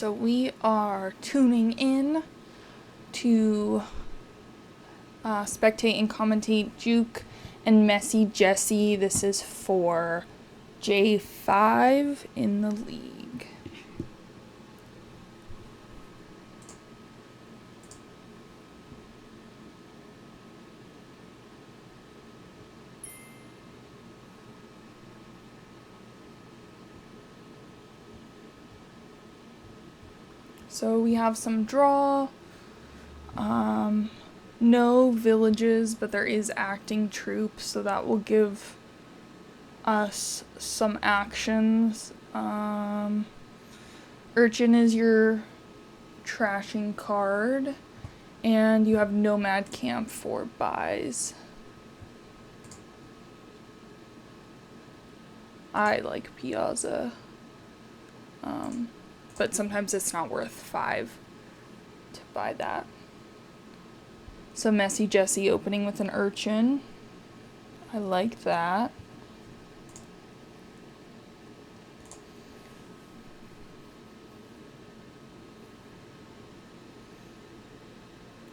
So we are tuning in to spectate and commentate Juke and MessiJessi. This is for J5 in the league. So we have some draw, no villages, but there is acting troops, so that will give us some actions. Urchin is your trashing card, and you have Nomad Camp for buys. I like Piazza, but sometimes it's not worth 5 to buy that. So MessiJessi opening with an Urchin. I like that.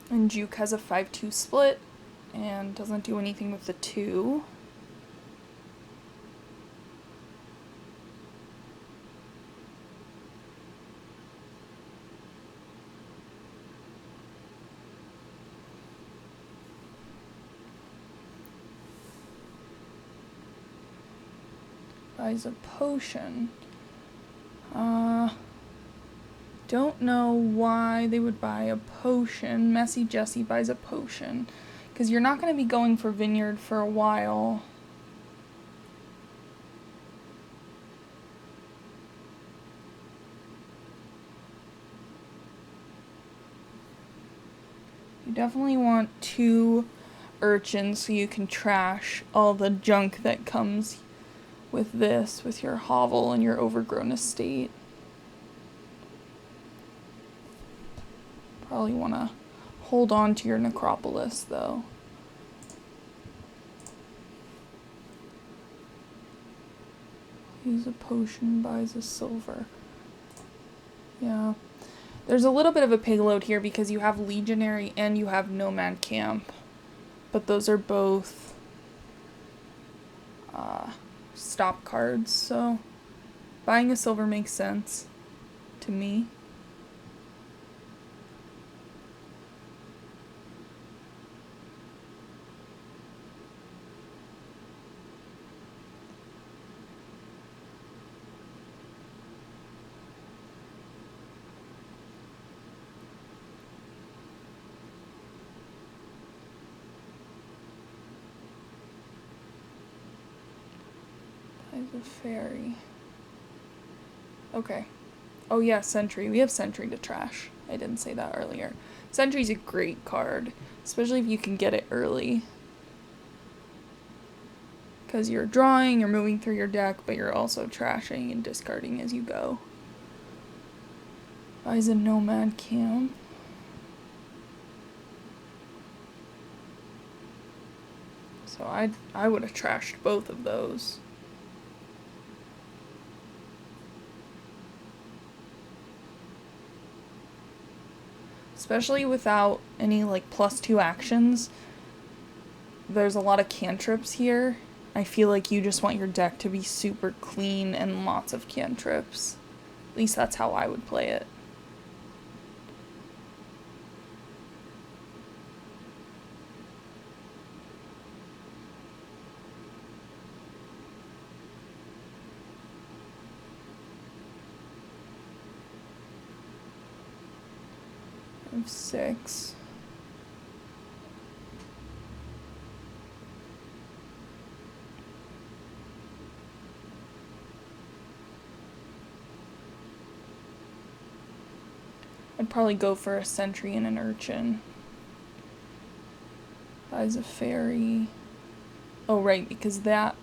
And Juke has a 5-2 split and doesn't do anything with the 2. Buys a potion. Don't know why they would buy a potion. MessiJessi buys a potion. Because you're not going to be going for Vineyard for a while. You definitely want 2 urchins so you can trash all the junk that comes with this, with your hovel and your overgrown estate. Probably want to hold on to your necropolis, though. Use a potion, buys a silver. Yeah. There's a little bit of a payload here because you have Legionary and you have Nomad Camp. But those are both stop cards, so buying a silver makes sense to me. The fairy. Okay. Oh yeah, Sentry. We have Sentry to trash. I didn't say that earlier. Sentry's a great card, especially if you can get it early. Because you're drawing, you're moving through your deck, but you're also trashing and discarding as you go. Buys a Nomad Camp. So I would have trashed both of those. Especially without any, like, +2 actions. There's a lot of cantrips here. I feel like you just want your deck to be super clean and lots of cantrips. At least that's how I would play it. I have 6. I'd probably go for a Sentry and an Urchin. Buys a fairy. Oh, right, because that...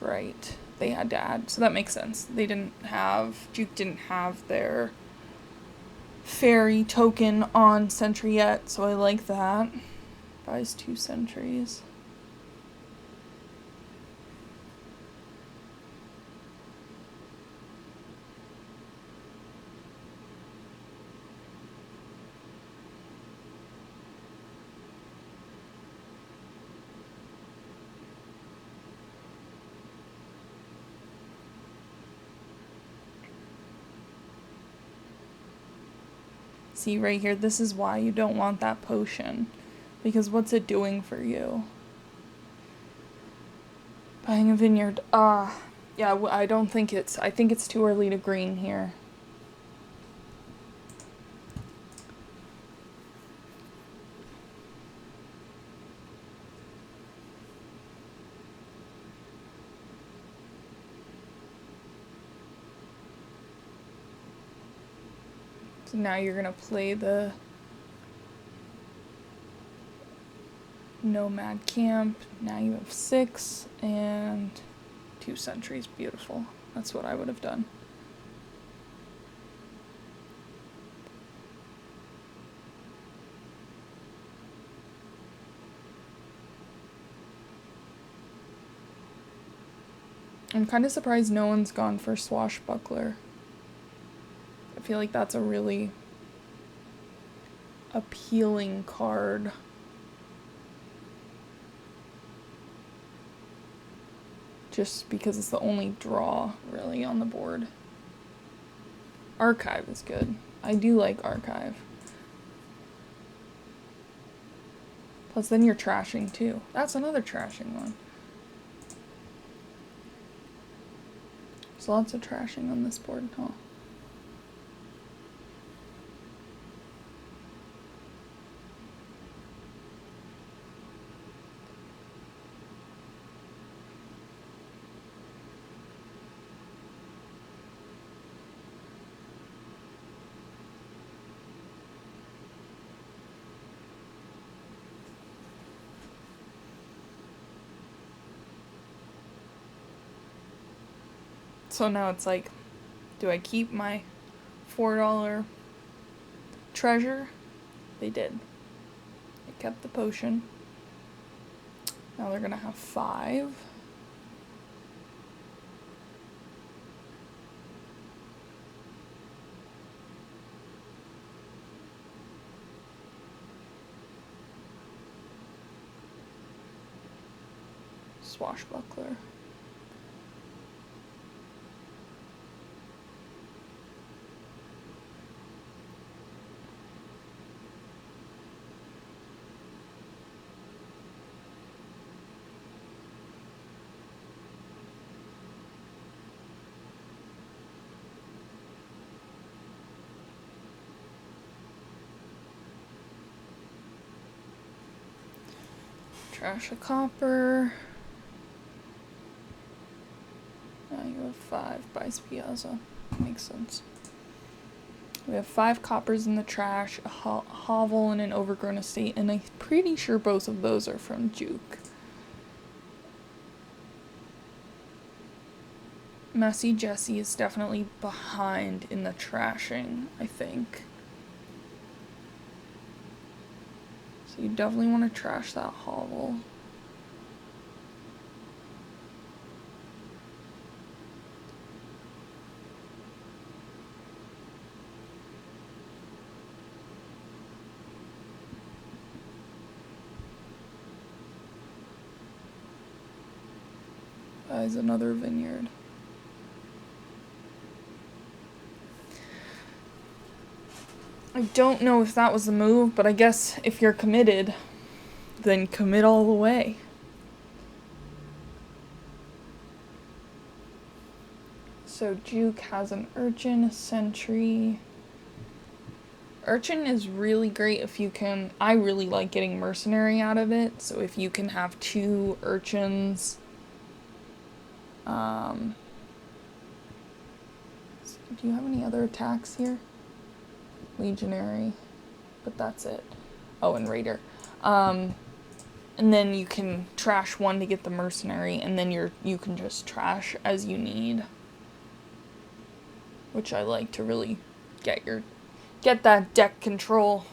Right, they had to add. So that makes sense. They didn't have... Juke didn't have their fairy token on Sentry yet, so I like that. Buys 2 sentries. See right here, this is why you don't want that potion. Because what's it doing for you? Buying a vineyard. Yeah, I don't think I think it's too early to green here. So now you're gonna play the nomad camp. Now you have 6 and 2 sentries. Beautiful. That's what I would have done. I'm kind of surprised no one's gone for Swashbuckler. I feel like that's a really appealing card. Just because it's the only draw, really, on the board. Archive is good. I do like Archive. Plus then you're trashing too. That's another trashing one. There's lots of trashing on this board, huh? So now it's like, do I keep my $4 treasure? They did. They kept the potion. Now they're gonna have 5. Swashbuckler. Trash a copper. Now you have 5 by Spiazza. Makes sense. We have 5 coppers in the trash, a hovel, and an overgrown estate, and I'm pretty sure both of those are from Juke. MessiJessi is definitely behind in the trashing, I think. So you definitely want to trash that hovel. Buys another vineyard. I don't know if that was the move, but I guess if you're committed, then commit all the way. So Juke has an urchin, a sentry. Urchin is really great if you can. I really like getting mercenary out of it, so if you can have 2 urchins. Do you have any other attacks here? Legionary, but that's it. Oh, and Raider. And then you can trash 1 to get the mercenary, and then you can just trash as you need. Which I like to really get that deck control.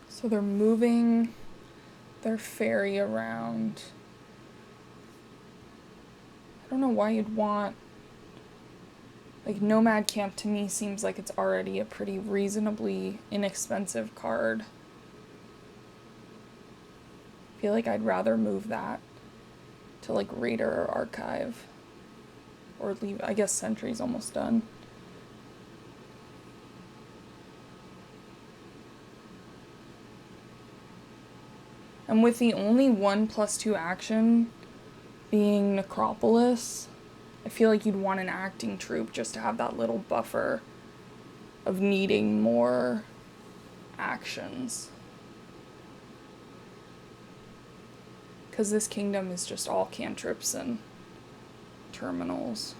So they're moving their ferry around. don't know why you'd want... Like, Nomad Camp to me seems like it's already a pretty reasonably inexpensive card. I feel like I'd rather move that to, like, Raider or Archive. Or leave... I guess Sentry's almost done. And with the only 1+2 action being Necropolis, I feel like you'd want an acting troop just to have that little buffer of needing more actions. Because this kingdom is just all cantrips and terminals.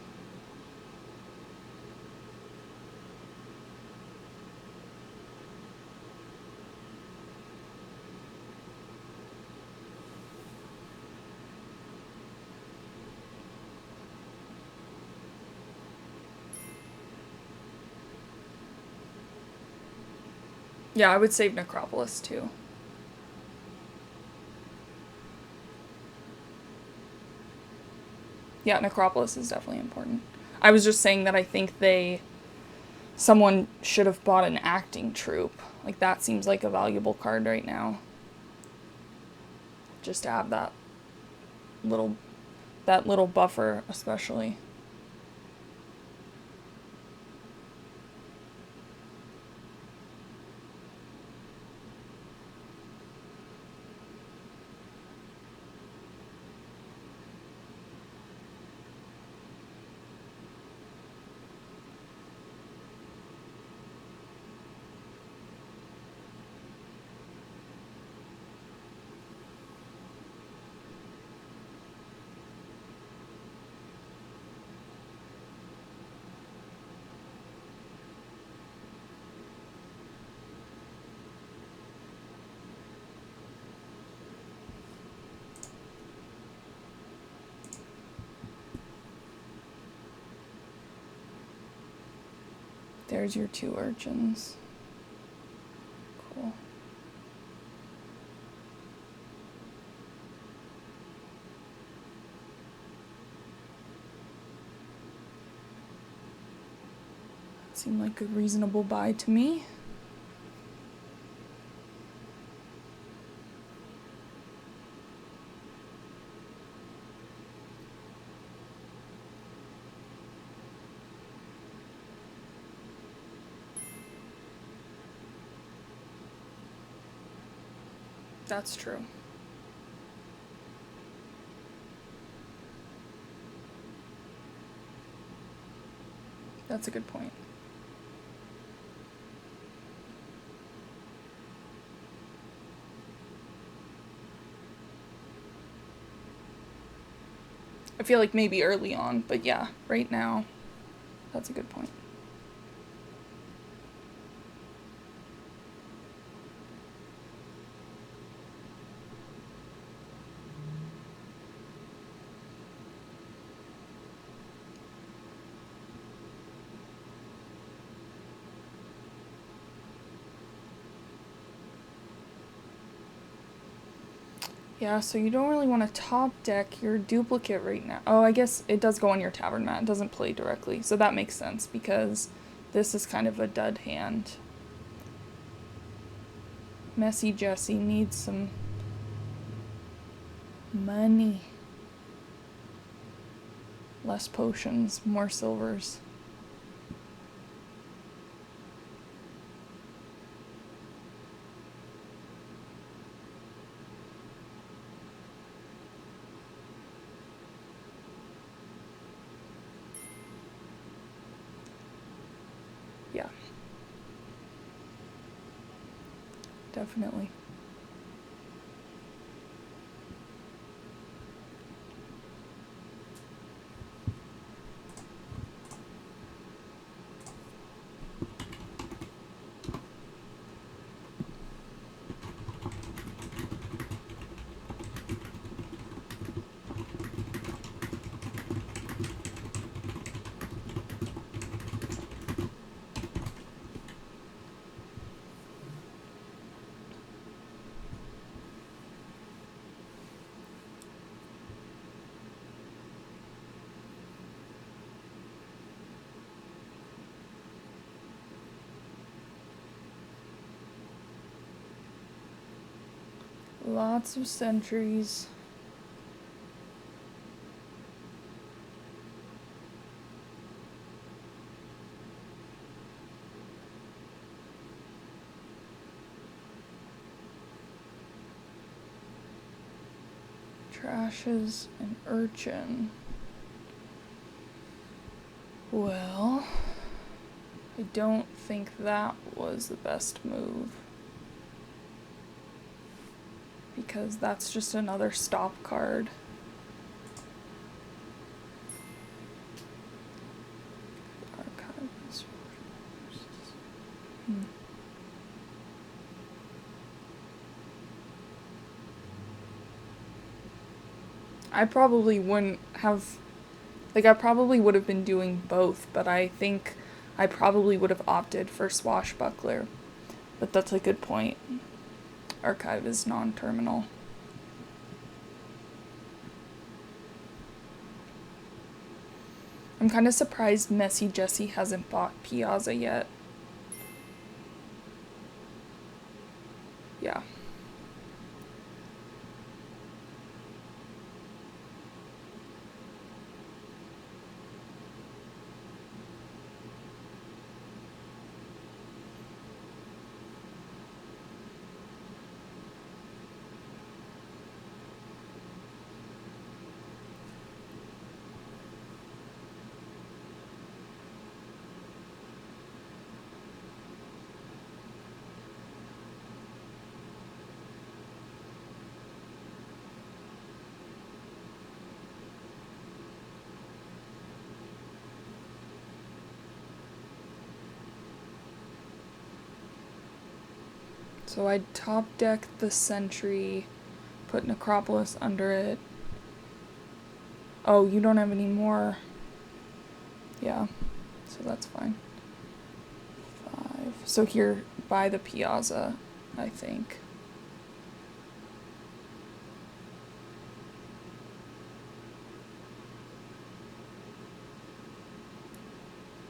Yeah, I would save Necropolis too. Yeah, Necropolis is definitely important. I was just saying that I think someone should have bought an acting troop. Like, that seems like a valuable card right now. Just to have that little buffer, especially. There's your 2 urchins. Cool. Seemed like a reasonable buy to me. That's true. That's a good point. I feel like maybe early on, but yeah, right now, that's a good point. Yeah, so you don't really want to top deck your duplicate right now. Oh, I guess it does go on your tavern mat. It doesn't play directly. So that makes sense because this is kind of a dud hand. MessiJessi needs some money. Less potions, more silvers. Yeah. Definitely. Lots of sentries. Trashes an urchin. Well, I don't think that was the best move. Because that's just another stop card. Archive this. I probably wouldn't have, like, I probably would have been doing both, but I think I probably would have opted for Swashbuckler. But that's a good point. Archive is non-terminal. I'm kind of surprised MessiJessi hasn't bought Piazza yet. Yeah. So I'd top deck the Sentry, put Necropolis under it. Oh, you don't have any more. Yeah, so that's fine. 5. So here, by the Piazza, I think.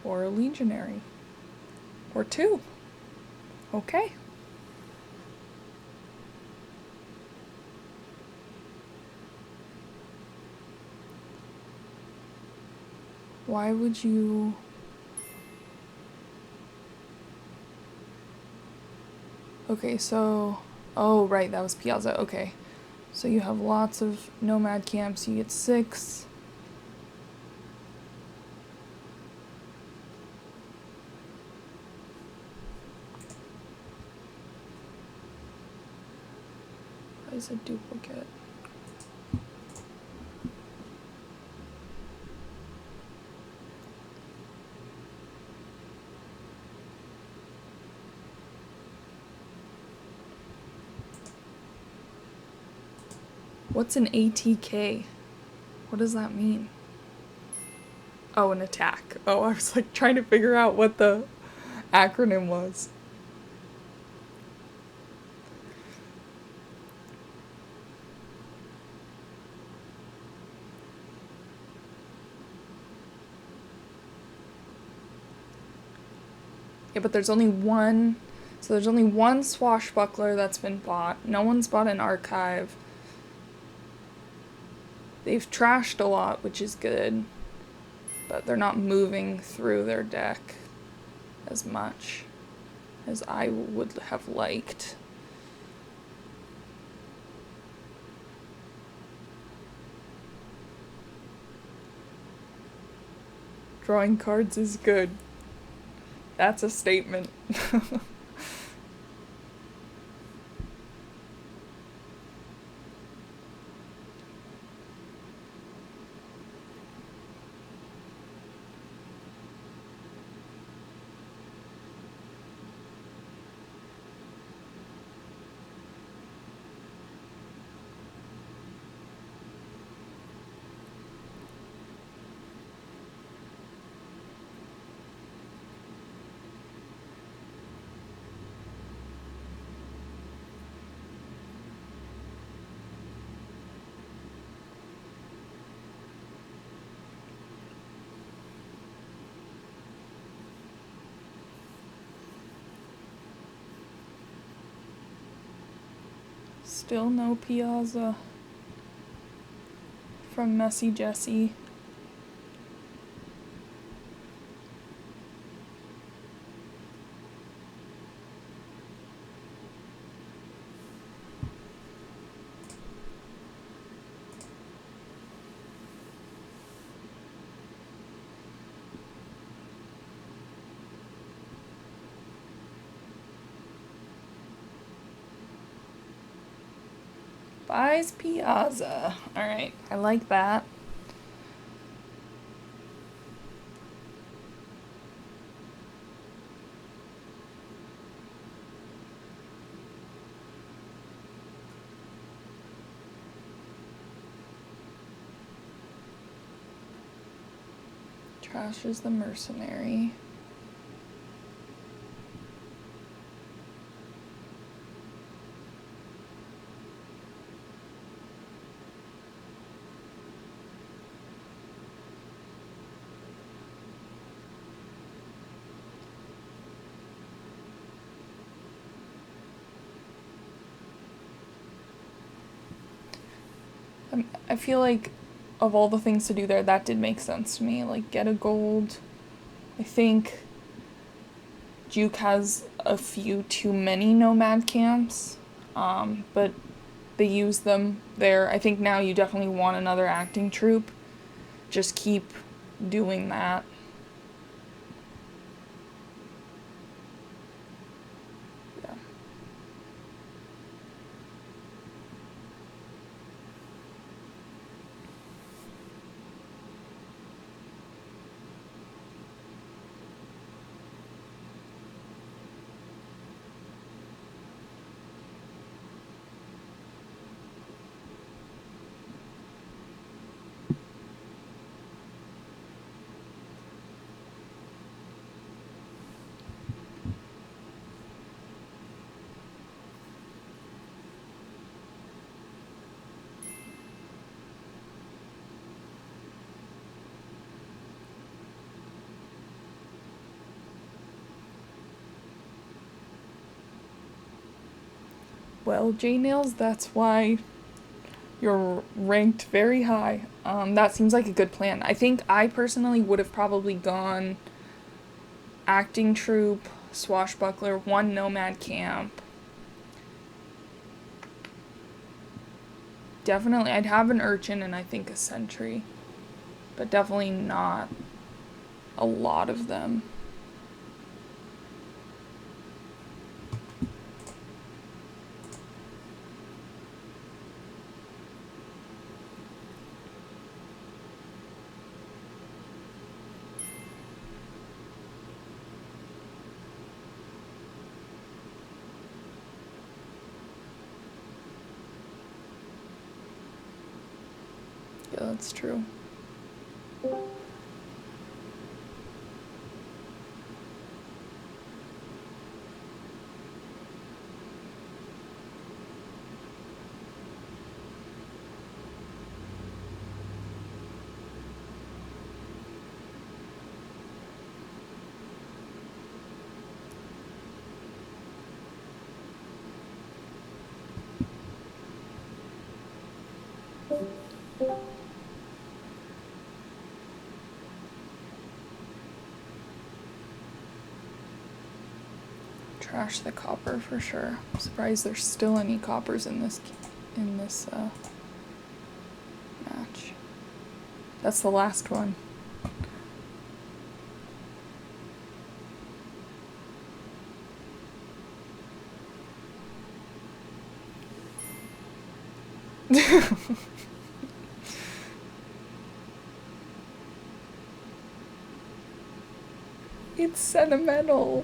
Or a Legionary. Or 2. Okay. Why would you... Okay, so... Oh, right, that was Piazza. Okay. So you have lots of nomad camps. You get 6. Why is a duplicate? What's an ATK? What does that mean? Oh, an attack. Oh, I was like trying to figure out what the acronym was. Yeah, but there's only one. So there's only one Swashbuckler that's been bought. No one's bought an Archive. They've trashed a lot, which is good. But they're not moving through their deck as much as I would have liked. Drawing cards is good. That's a statement. Still no Piazza from MessiJessi. Buys Piazza. Alright, I like that. Trashes the mercenary. I feel like of all the things to do there, that did make sense to me. Like, get a gold. I think Juke has a few too many nomad camps, but they use them there. I think now you definitely want another acting troupe. Just keep doing that. Yeah. Well, J-Nails, that's why you're ranked very high. That seems like a good plan. I think I personally would have probably gone acting troupe, swashbuckler, one nomad camp. Definitely, I'd have an urchin and I think a sentry. But definitely not a lot of them. Yeah, that's true. Trash the copper for sure. I'm surprised there's still any coppers in this match. That's the last one. It's sentimental.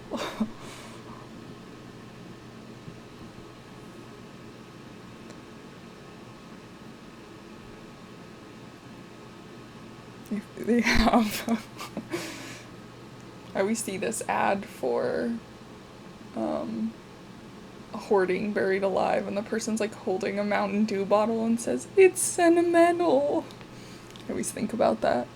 They have. I always see this ad for hoarding buried alive, and the person's like holding a Mountain Dew bottle and says, "It's sentimental." I always think about that.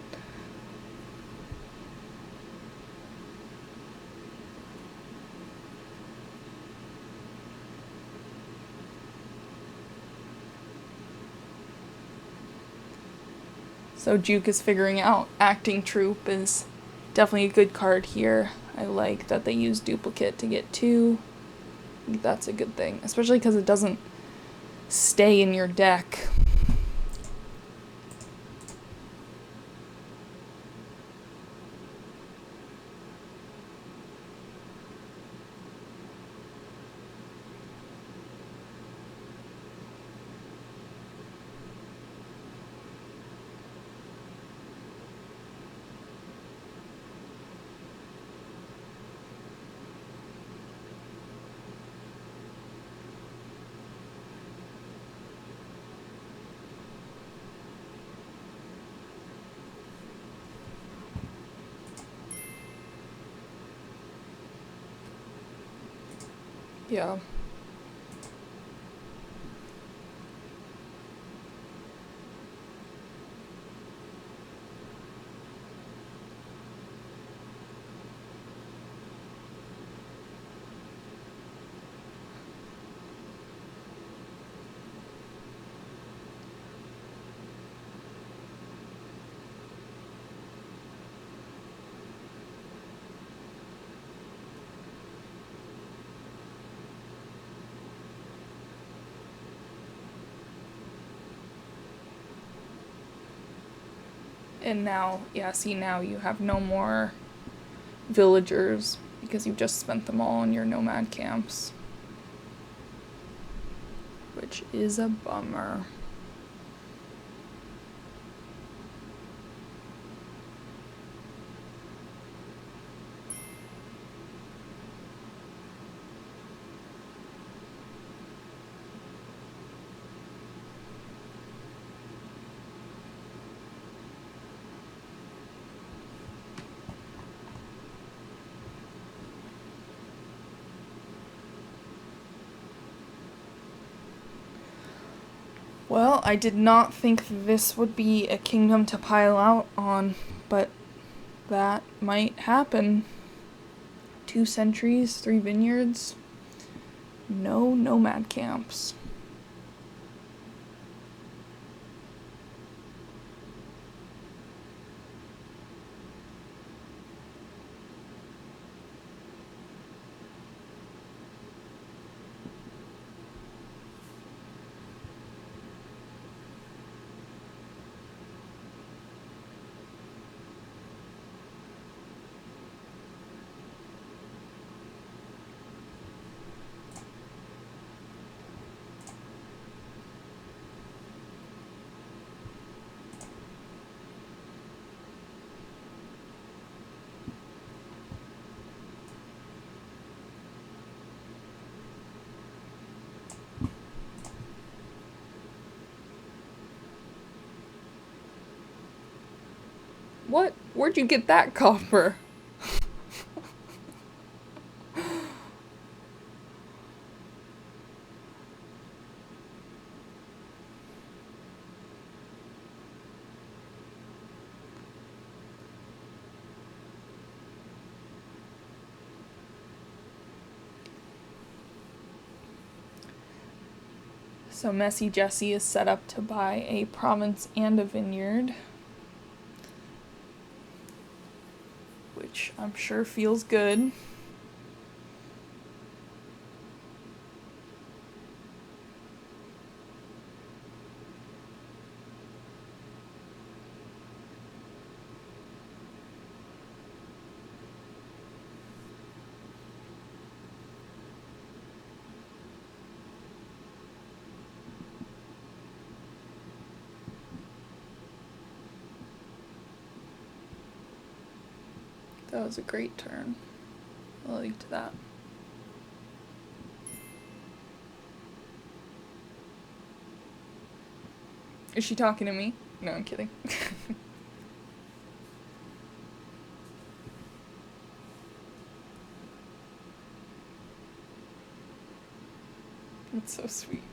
So Juke is figuring out acting troupe is definitely a good card here. I like that they use duplicate to get 2. I think that's a good thing, especially because it doesn't stay in your deck. Yeah. And now, yeah, see, now you have no more villagers because you've just spent them all in your nomad camps, which is a bummer. Well, I did not think this would be a kingdom to pile out on, but that might happen. 2 centuries, 3 vineyards, no nomad camps. What? Where'd you get that copper? So MessiJessi is set up to buy a province and a vineyard, which I'm sure feels good. That was a great turn. I liked that. Is she talking to me? No, I'm kidding. That's so sweet.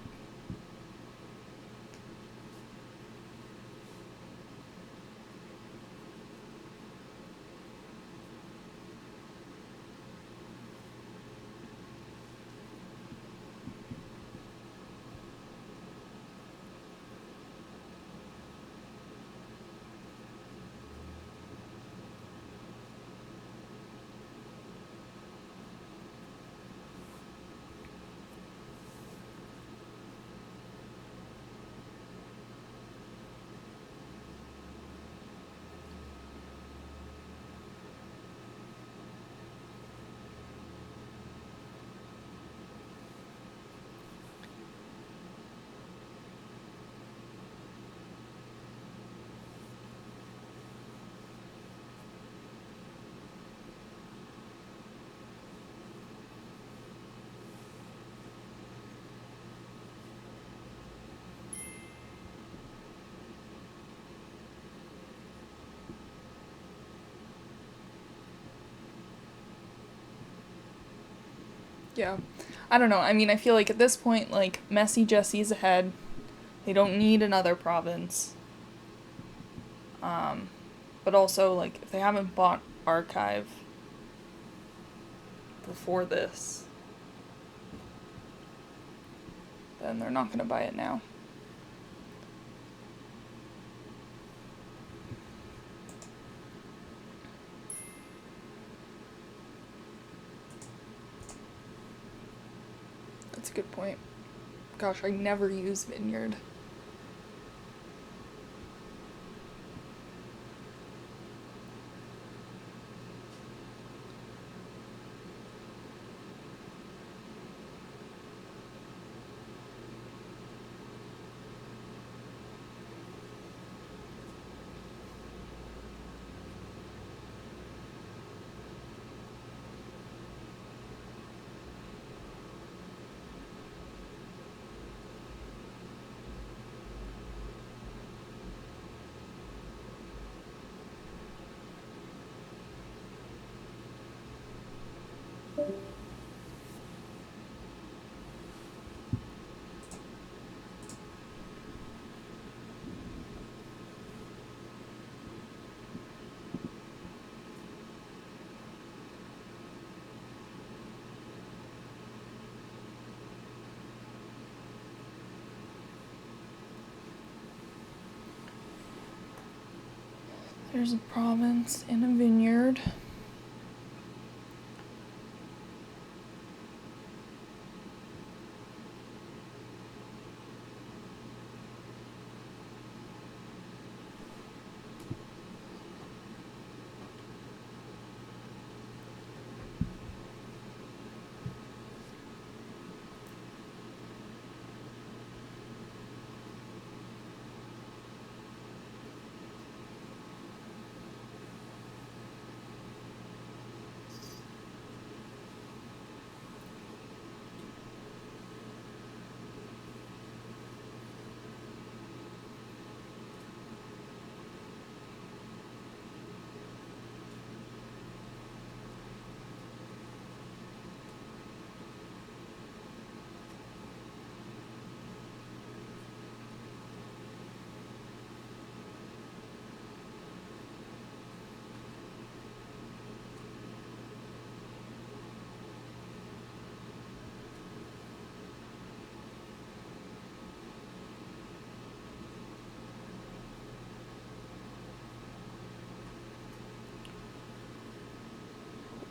Yeah. I don't know. I mean, I feel like at this point, like, MessiJessi's ahead. They don't need another province. But also, like, if they haven't bought Archive before this, then they're not gonna buy it now. That's a good point. Gosh, I never use Vineyard. There's a province and a vineyard.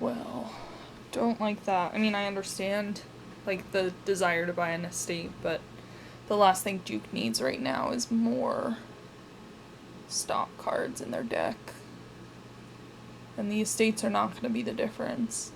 Well, don't like that. I mean, I understand, like, the desire to buy an estate, but the last thing Juke needs right now is more stock cards in their deck. And the estates are not going to be the difference.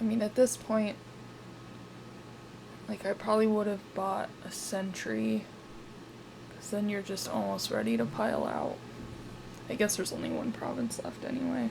I mean, at this point, like, I probably would have bought a sentry, because then you're just almost ready to pile out. I guess there's only one province left anyway.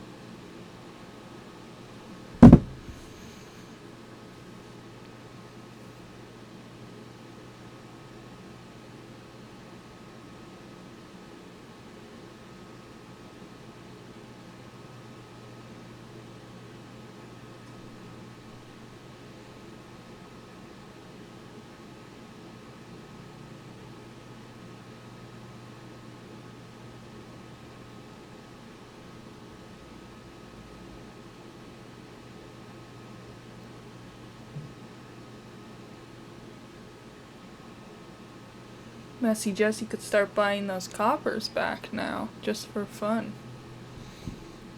MessiJessi could start buying those coppers back now, just for fun.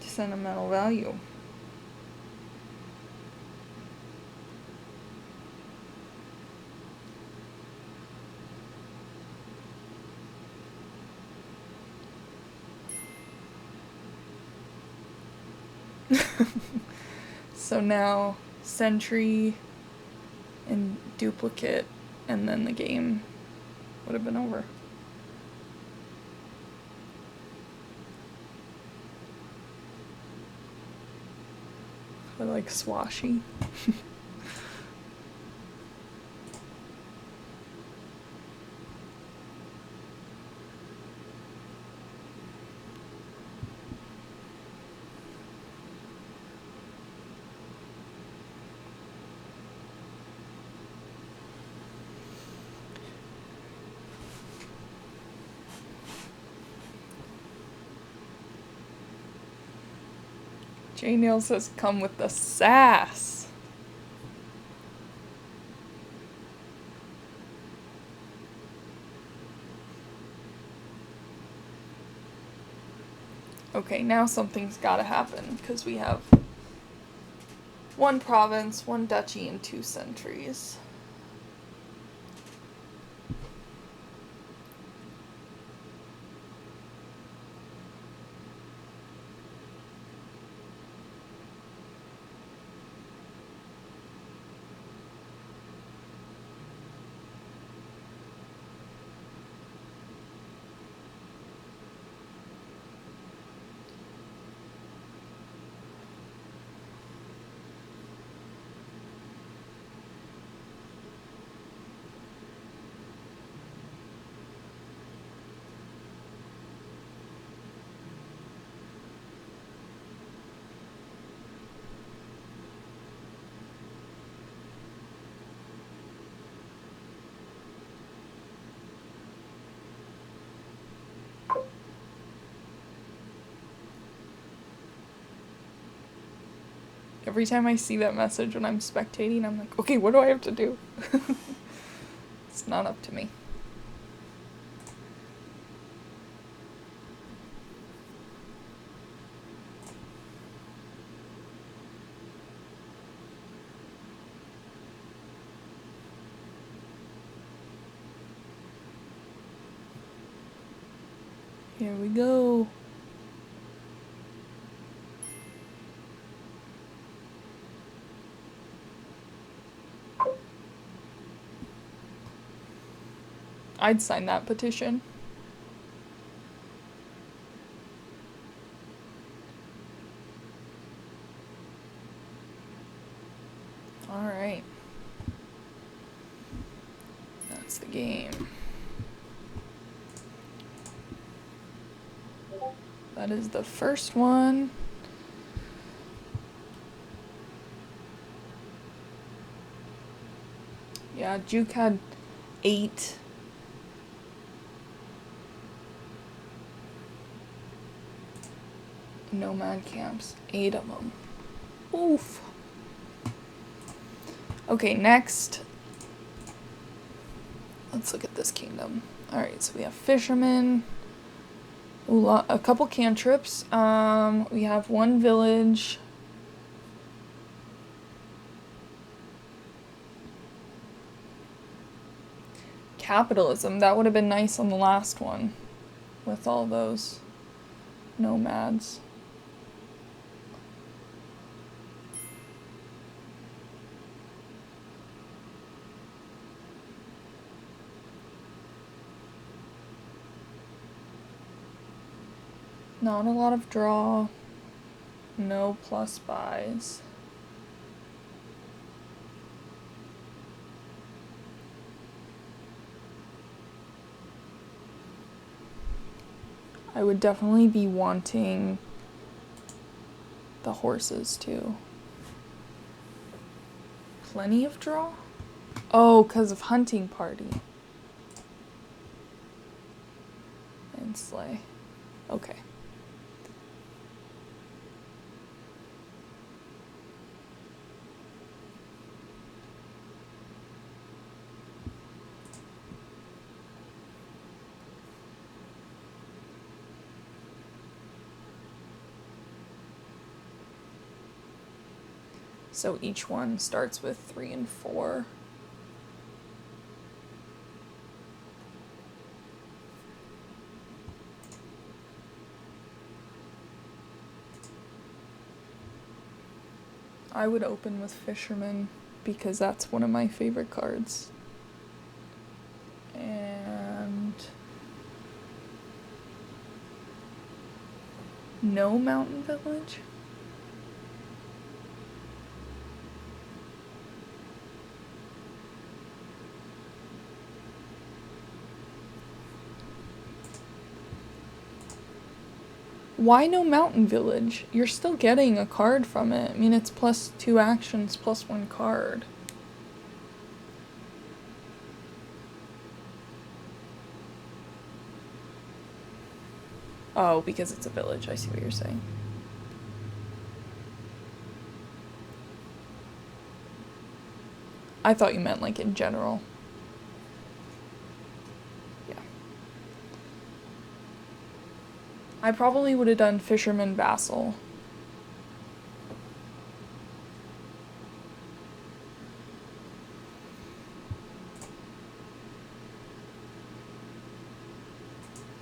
Sentimental value. So now, sentry and duplicate, and then the game would have been over. I like swashy. J Nail says, come with the sass. Okay, now something's gotta happen, because we have one province, one duchy, and 2 sentries. Every time I see that message when I'm spectating, I'm like, okay, what do I have to do? It's not up to me. Here we go. I'd sign that petition. Alright. That's the game. That is the first one. Yeah, Juke had 8. Nomad camps. 8 of them. Oof. Okay, next. Let's look at this kingdom. Alright, so we have fishermen. A couple cantrips. We have 1 village. Capitalism. That would have been nice on the last one. With all those nomads. Not a lot of draw. No plus buys. I would definitely be wanting the horses too. Plenty of draw? Oh, because of hunting party. And sleigh. Okay. So each one starts with 3 and 4. I would open with Fisherman because that's one of my favorite cards. And no Mountain Village? Why no Mountain Village? You're still getting a card from it. I mean, it's plus 2 actions, plus 1 card. Oh, because it's a village. I see what you're saying. I thought you meant like in general. Yeah. I probably would have done Fisherman Vassal.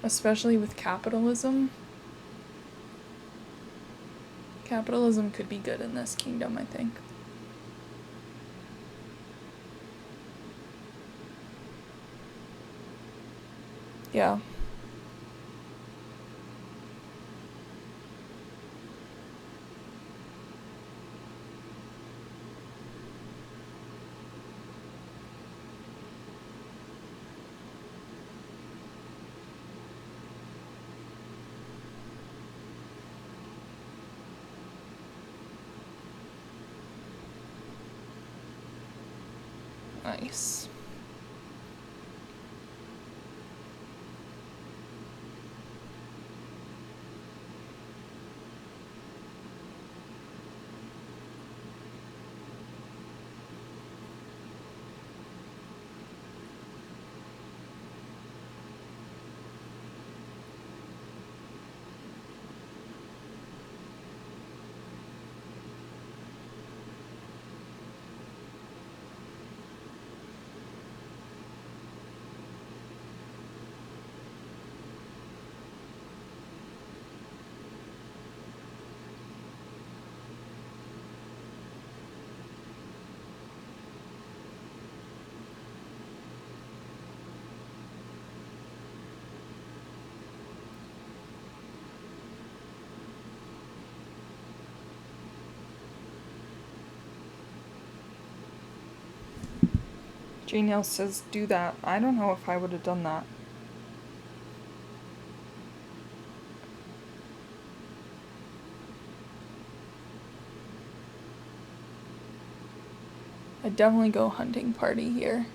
Especially with capitalism. Capitalism could be good in this kingdom, I think. Yeah. Nice. Jane Hill says do that. I don't know if I would have done that. I'd definitely go hunting party here.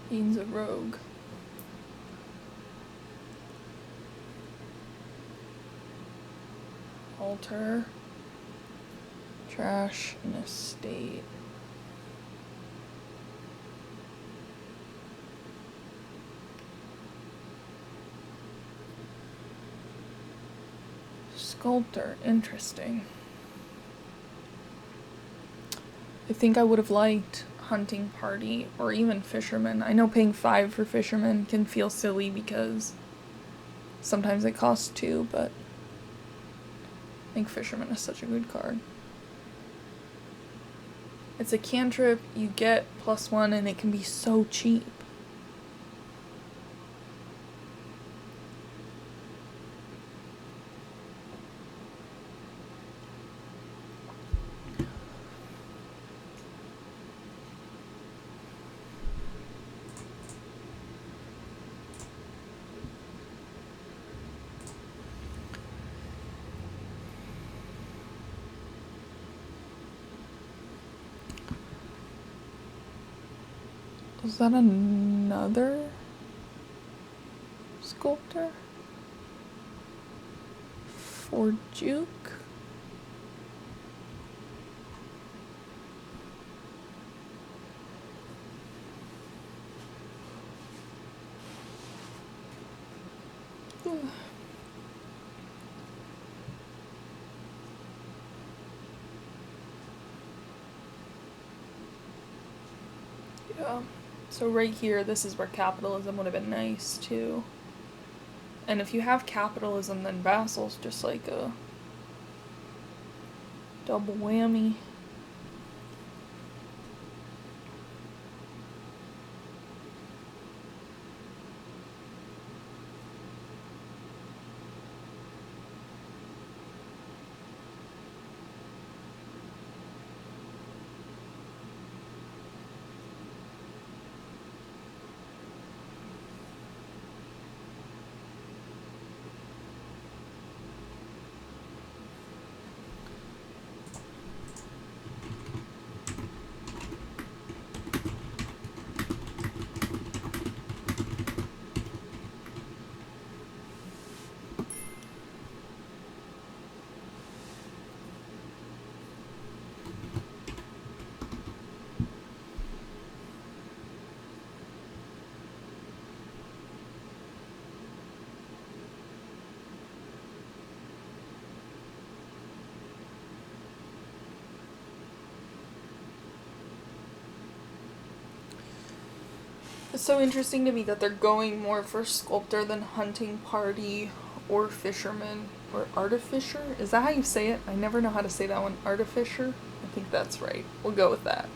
Bean's a rogue. Alter. Trash in a state. Sculptor, interesting. I think I would have liked hunting party or even fisherman. I know paying 5 for fisherman can feel silly because sometimes it costs 2, but I think fisherman is such a good card. It's a cantrip, you get +1 and it can be so cheap. Was that another sculptor? For Juke? Yeah. So right here, this is where capitalism would have been nice, too. And if you have capitalism, then vassal's just like a double whammy. It's so interesting to me that they're going more for sculptor than hunting party or fisherman or artificer. Is that how you say it? I never know how to say that one. Artificer? I think that's right. We'll go with that.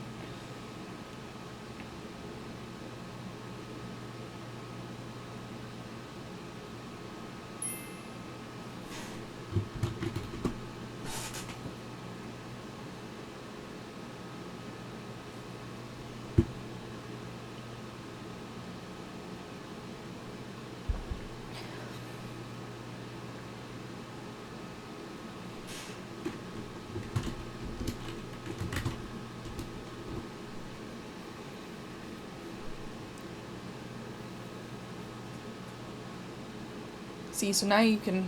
See, so now you can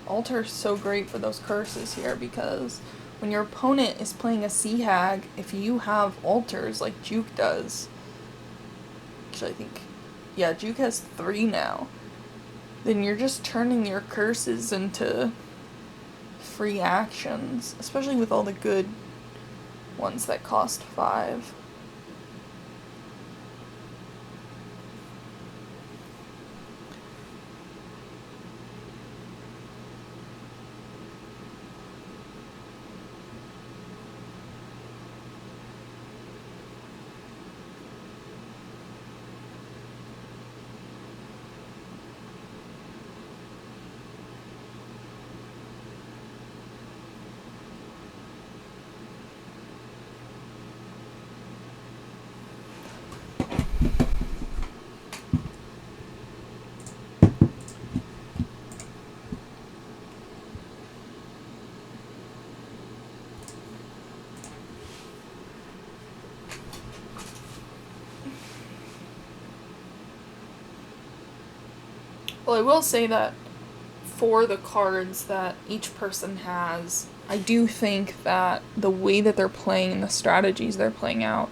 alter so great for those curses here, because when your opponent is playing a sea hag, if you have altars like Juke does, actually I think, yeah, Juke has 3 now, then you're just turning your curses into free actions, especially with all the good ones that cost 5. Well, I will say that for the cards that each person has, I do think that the way that they're playing and the strategies they're playing out,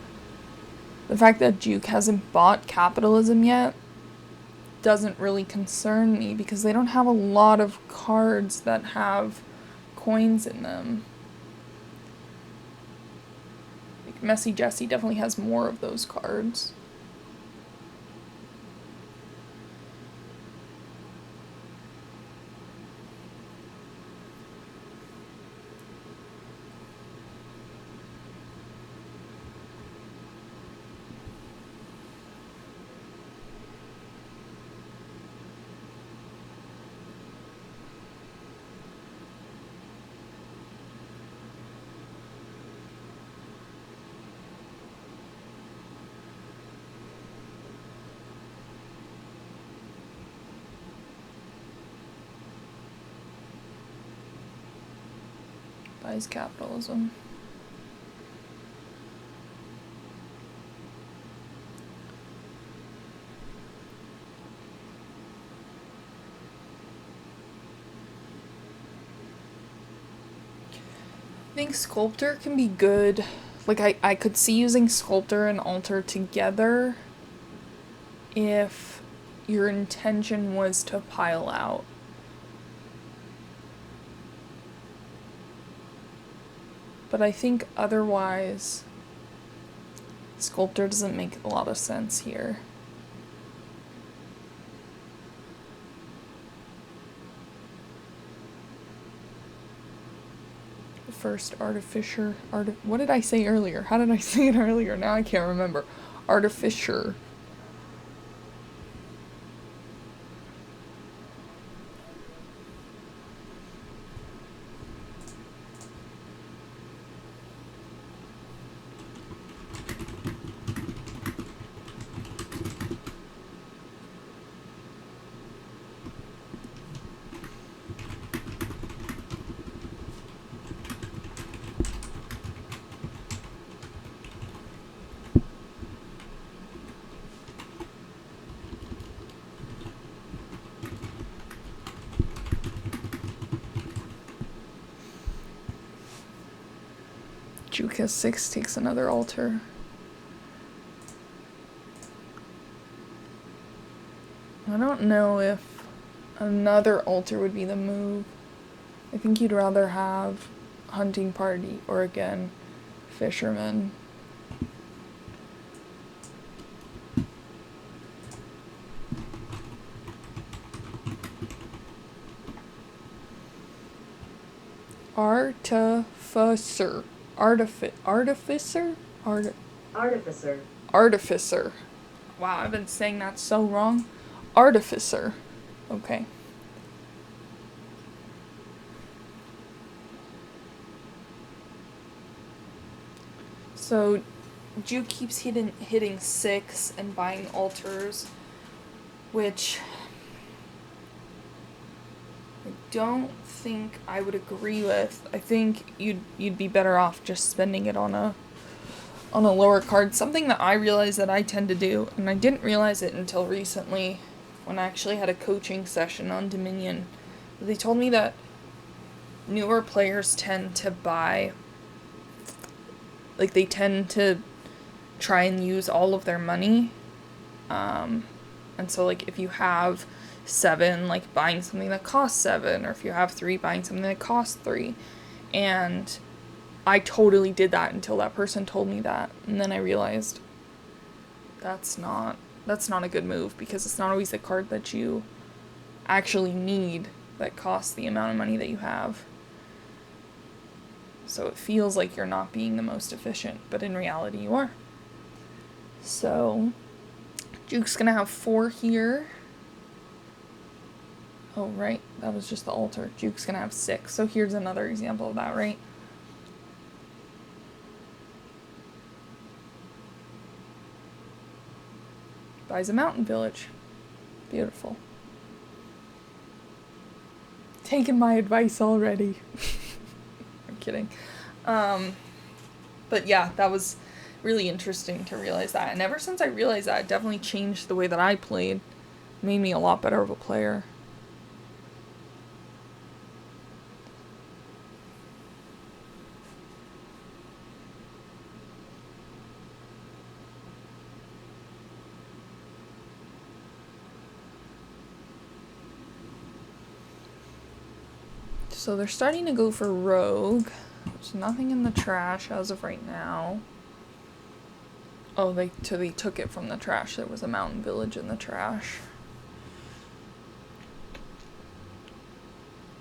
the fact that Juke hasn't bought capitalism yet doesn't really concern me because they don't have a lot of cards that have coins in them. Like MessiJessi definitely has more of those cards. Buys capitalism. I think Sculptor can be good. Like, I could see using Sculptor and Altar together if your intention was to pile out. But I think otherwise, Sculptor doesn't make a lot of sense here. The first Artificer, what did I say earlier? How did I say it earlier? Now I can't remember. Artificer. Juke has 6, takes another altar. I don't know if another altar would be the move. I think you'd rather have hunting party or, again, fisherman. Artificer. Artificer? Artificer. Wow, I've been saying that so wrong. Artificer. Okay. So, Juke keeps hitting 6 and buying altars, which I don't think I would agree with. I think you'd be better off just spending it on a lower card. Something that I realize that I tend to do, and I didn't realize it until recently when I actually had a coaching session on Dominion. They told me that newer players tend to buy, like, they tend to try and use all of their money. And so, like, if you have 7, like, buying something that costs 7, or if you have 3, buying something that costs 3. And I totally did that until that person told me that, and then I realized that's not a good move, because it's not always the card that you actually need that costs the amount of money that you have. So it feels like you're not being the most efficient, but in reality you are. So Juke's gonna have 4 here. Oh, right, that was just the altar. Juke's gonna have 6. So here's another example of that, right? Buys a mountain village. Beautiful. Taking my advice already. I'm kidding. But yeah, that was really interesting to realize that. And ever since I realized that, it definitely changed the way that I played. It made me a lot better of a player. So they're starting to go for rogue. There's nothing in the trash as of right now. Oh, they took it from the trash. There was a mountain village in the trash.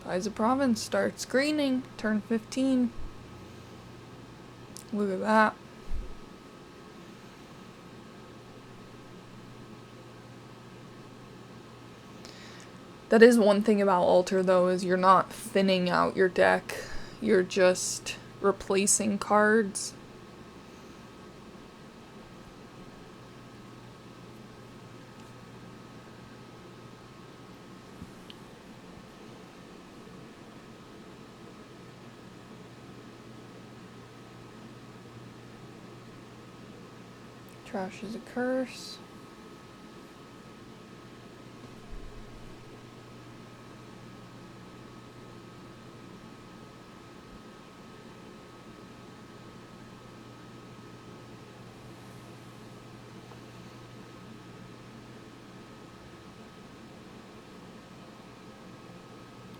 Paiza province starts greening. Turn 15. Look at that. That is one thing about Alter, though, is you're not thinning out your deck. You're just replacing cards. Trash is a curse.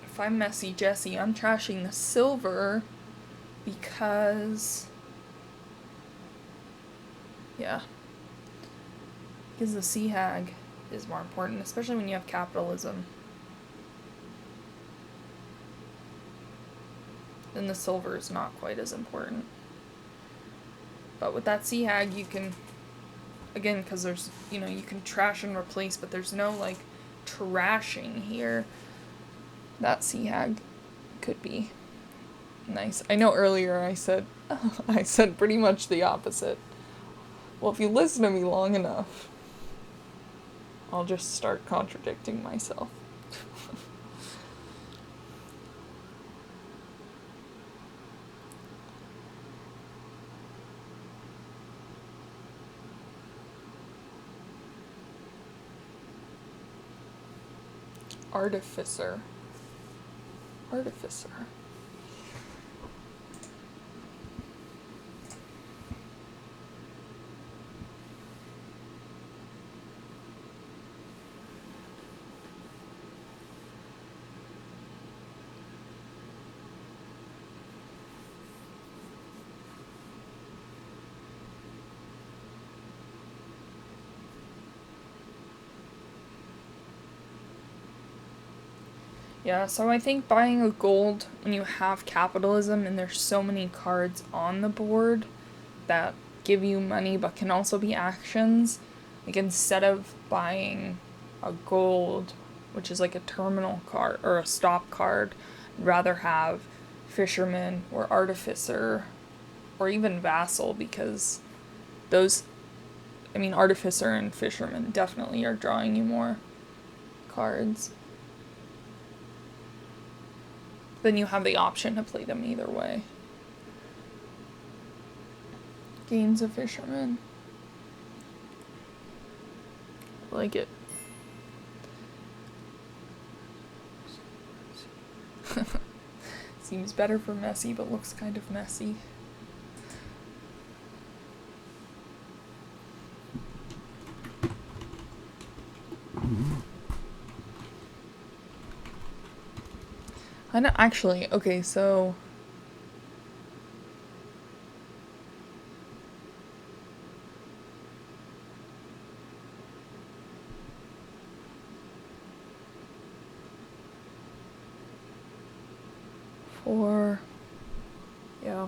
If I'm MessiJessi, I'm trashing the silver because... yeah. Because the Sea Hag is more important, especially when you have capitalism. Then the silver is not quite as important. But with that Sea Hag, you can... again, because there's, you know, you can trash and replace, but there's no, like, trashing here. That Sea Hag could be nice. I know earlier I said pretty much the opposite. Well, if you listen to me long enough, I'll just start contradicting myself. Artificer. Yeah, so I think buying a gold when you have capitalism and there's so many cards on the board that give you money but can also be actions, like instead of buying a gold, which is like a terminal card or a stop card, I'd rather have Fisherman or Artificer or even Vassal, because those, I mean, Artificer and Fisherman definitely are drawing you more cards. Then you have the option to play them either way. Gains a Fisherman. I like it. Seems better for messy, but looks kind of messy. I know, actually, okay, so... yeah.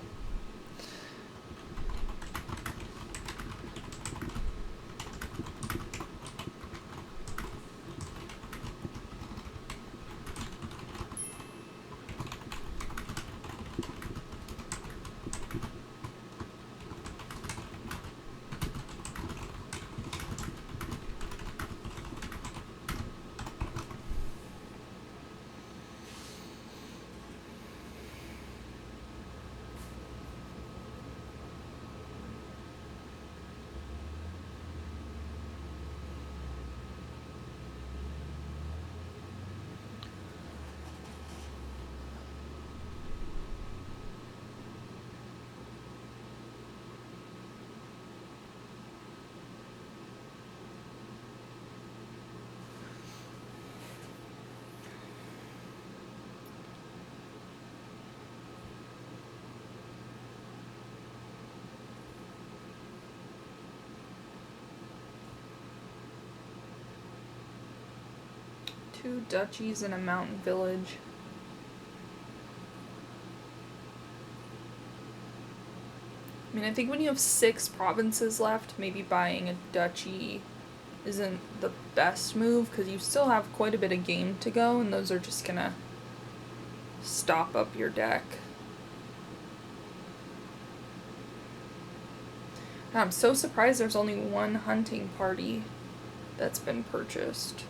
2 duchies and a mountain village. I mean, I think when you have 6 provinces left, maybe buying a duchy isn't the best move, because you still have quite a bit of game to go, and those are just gonna stop up your deck. I'm so surprised there's only 1 hunting party that's been purchased.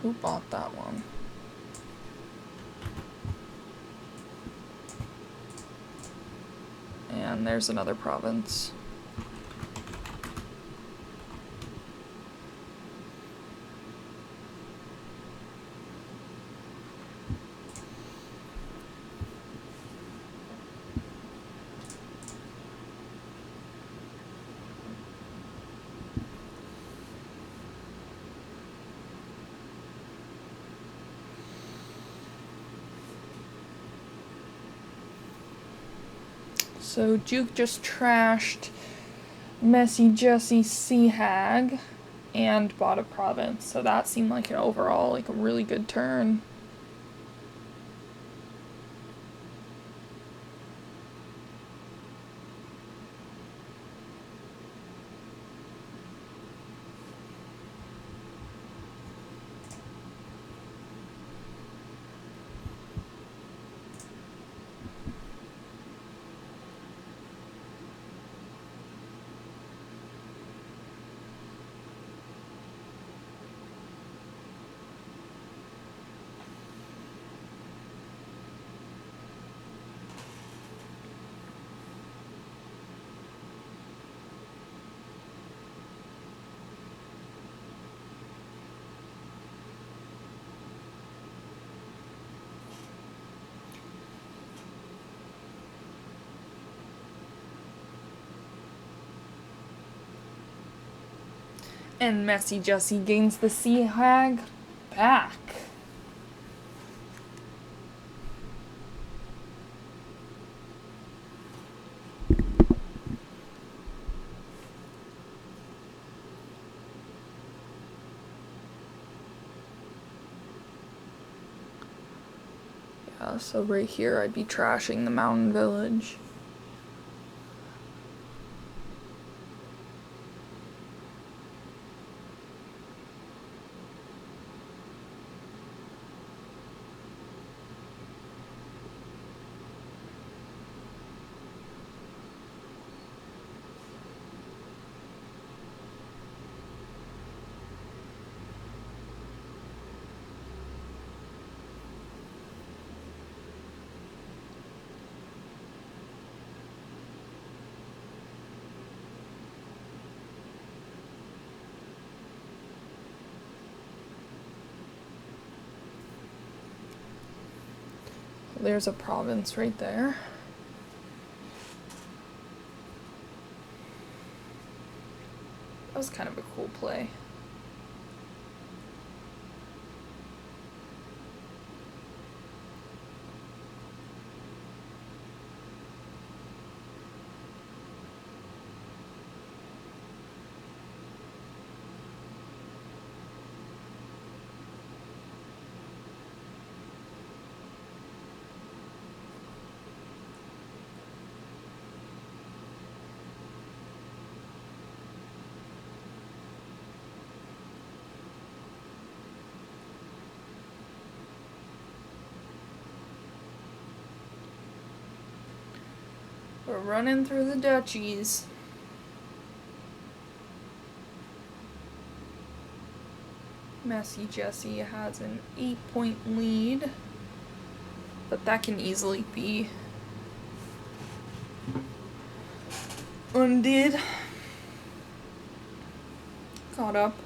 Who bought that one? And there's another province. So Juke just trashed MessiJessi Sea Hag and bought a province. So that seemed like an overall, like a really good turn. And MessiJessi gains the Sea Hag back. Yeah, so right here I'd be trashing the mountain village. There's a province right there. That was kind of a cool play. We're running through the duchies. MessiJessi has an 8-point lead, but that can easily be undid. Caught up.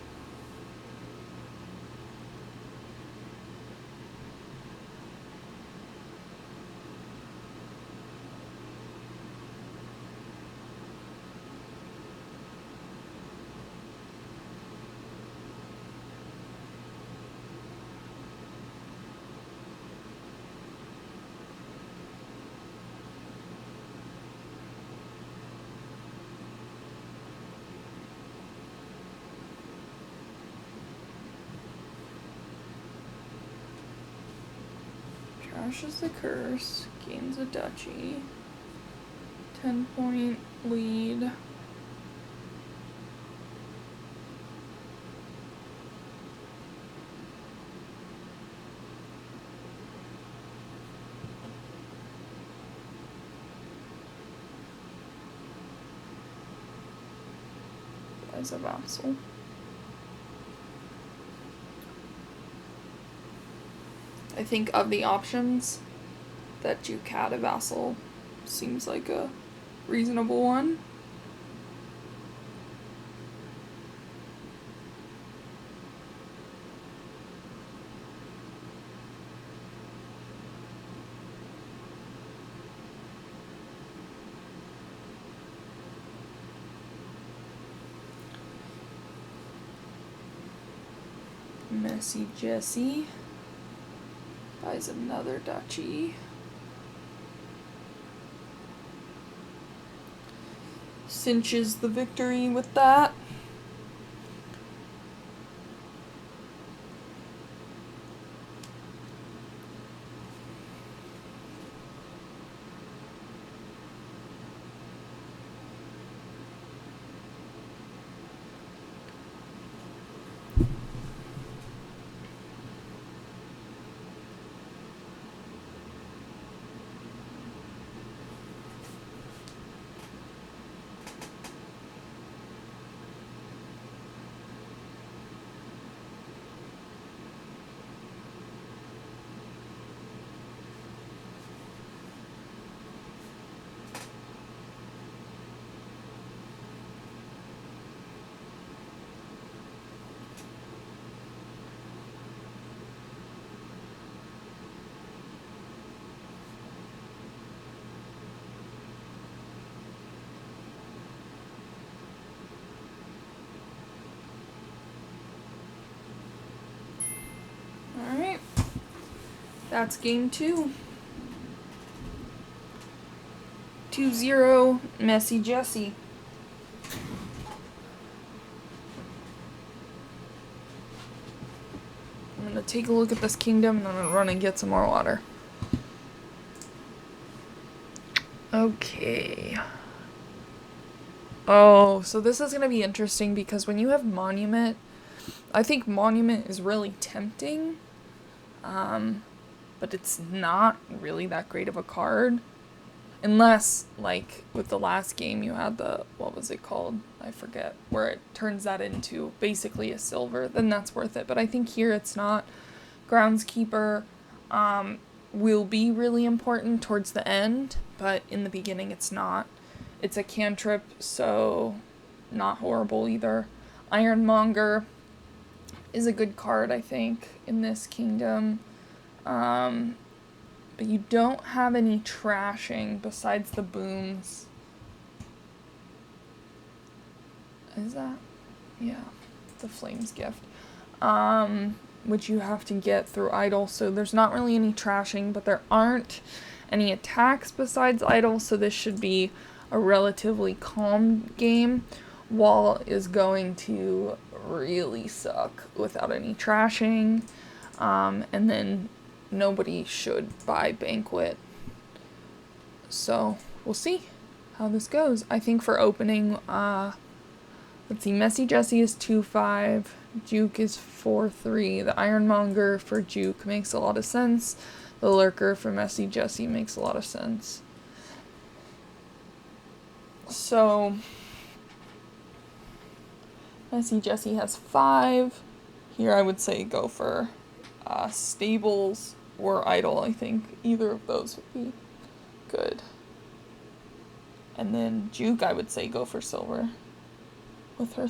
Crashes the curse, gains a duchy. 10-point lead. As a vassal. I think of the options that Juke had, a vassal seems like a reasonable one. MessiJessi buys another duchy. Cinches the victory with that. Alright, that's game 2. 2-0, MessiJessi. I'm gonna take a look at this kingdom and I'm gonna run and get some more water. Okay. Oh, so this is gonna be interesting because when you have Monument, I think Monument is really tempting. But it's not really that great of a card. Unless, like, with the last game you had the, what was it called? I forget. Where it turns that into basically a silver, then that's worth it. But I think here it's not. Groundskeeper will be really important towards the end, but in the beginning it's not. It's a cantrip, so not horrible either. Ironmonger is a good card, I think, in this kingdom. But you don't have any trashing besides the booms. Is that? Yeah, the Flames Gift. Which you have to get through Idol, so there's not really any trashing, but there aren't any attacks besides Idol, so this should be a relatively calm game. Wall is going to really suck without any trashing, and then nobody should buy Banquet. So we'll see how this goes. I think for opening, let's see, MessiJessi is 2-5, Juke is 4-3. The Ironmonger for Juke makes a lot of sense. The Lurker for MessiJessi makes a lot of sense. So MessiJessi has 5. Here I would say go for Stables or Idol. I think either of those would be good. And then Juke, I would say go for silver with her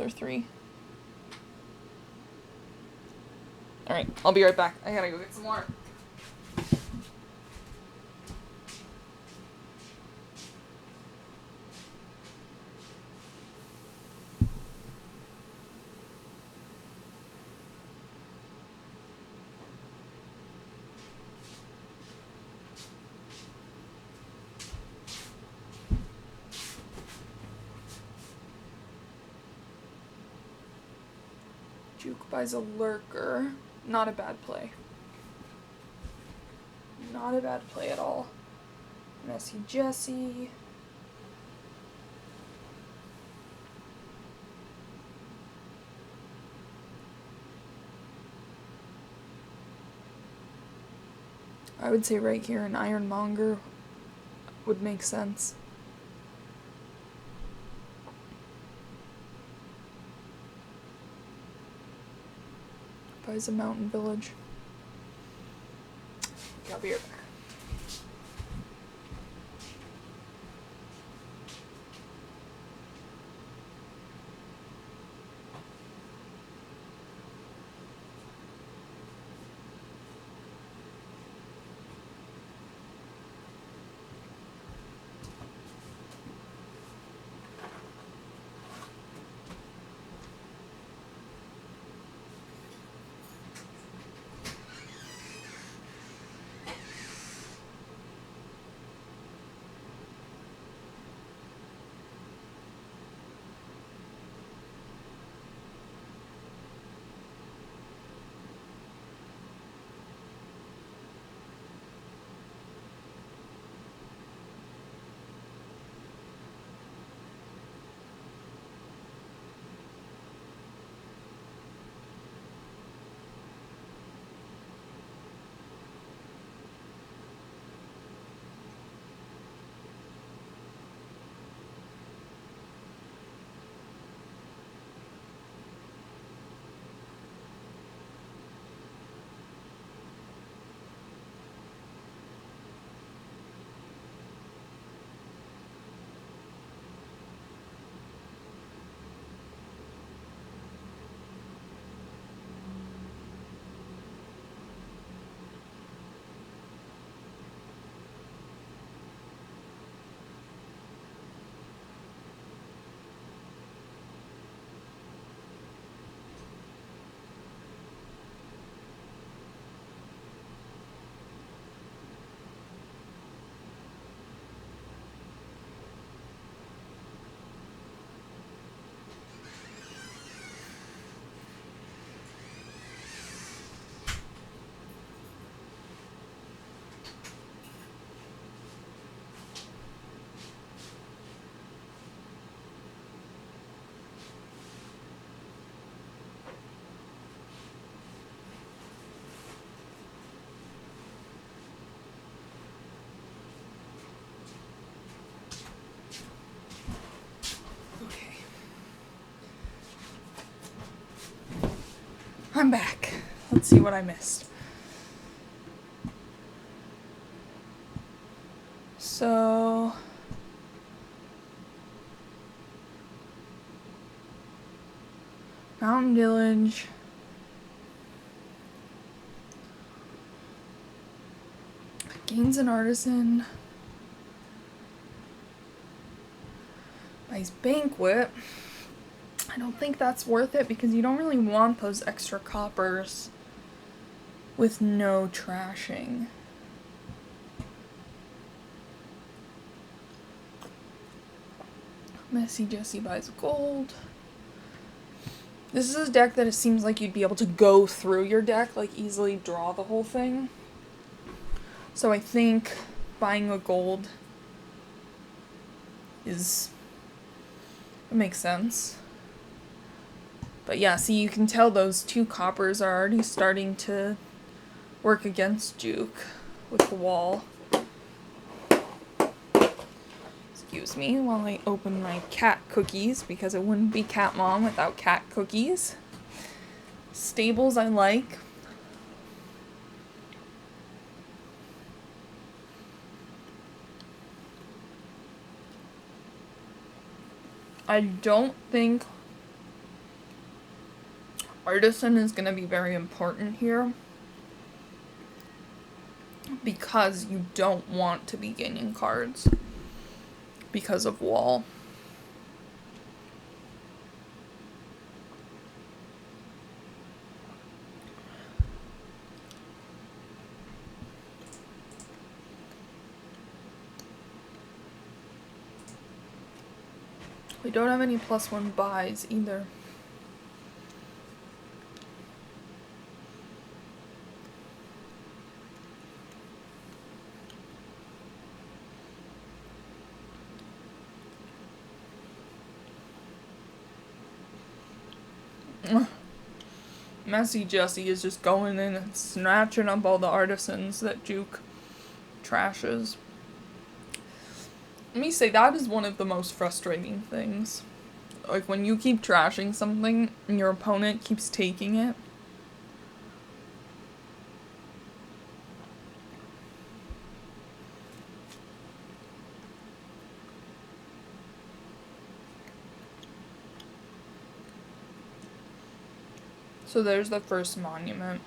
3. Alright, I'll be right back. I gotta go get some more. Juke buys a Lurker. Not a bad play. Not a bad play at all. MessiJessi. I would say right here an Ironmonger would make sense. Buys a mountain village. I'll be right back. I'm back. Let's see what I missed. So Mountain Village. Gains an artisan. Buys Banquet. I don't think that's worth it because you don't really want those extra coppers with no trashing. MessiJessi buys gold. This is a deck that it seems like you'd be able to go through your deck, like easily draw the whole thing. So I think buying a gold it makes sense. But yeah, see, you can tell those two coppers are already starting to work against Juke with the wall. Excuse me while I open my cat cookies, because it wouldn't be Cat Mom without cat cookies. Stables I like. I don't think Artisan is going to be very important here because you don't want to be gaining cards because of wall. We don't have any +1 buys either. MessiJessi is just going in and snatching up all the artisans that Juke trashes. Let me say, that is one of the most frustrating things. Like, when you keep trashing something and your opponent keeps taking it. So there's the first monument.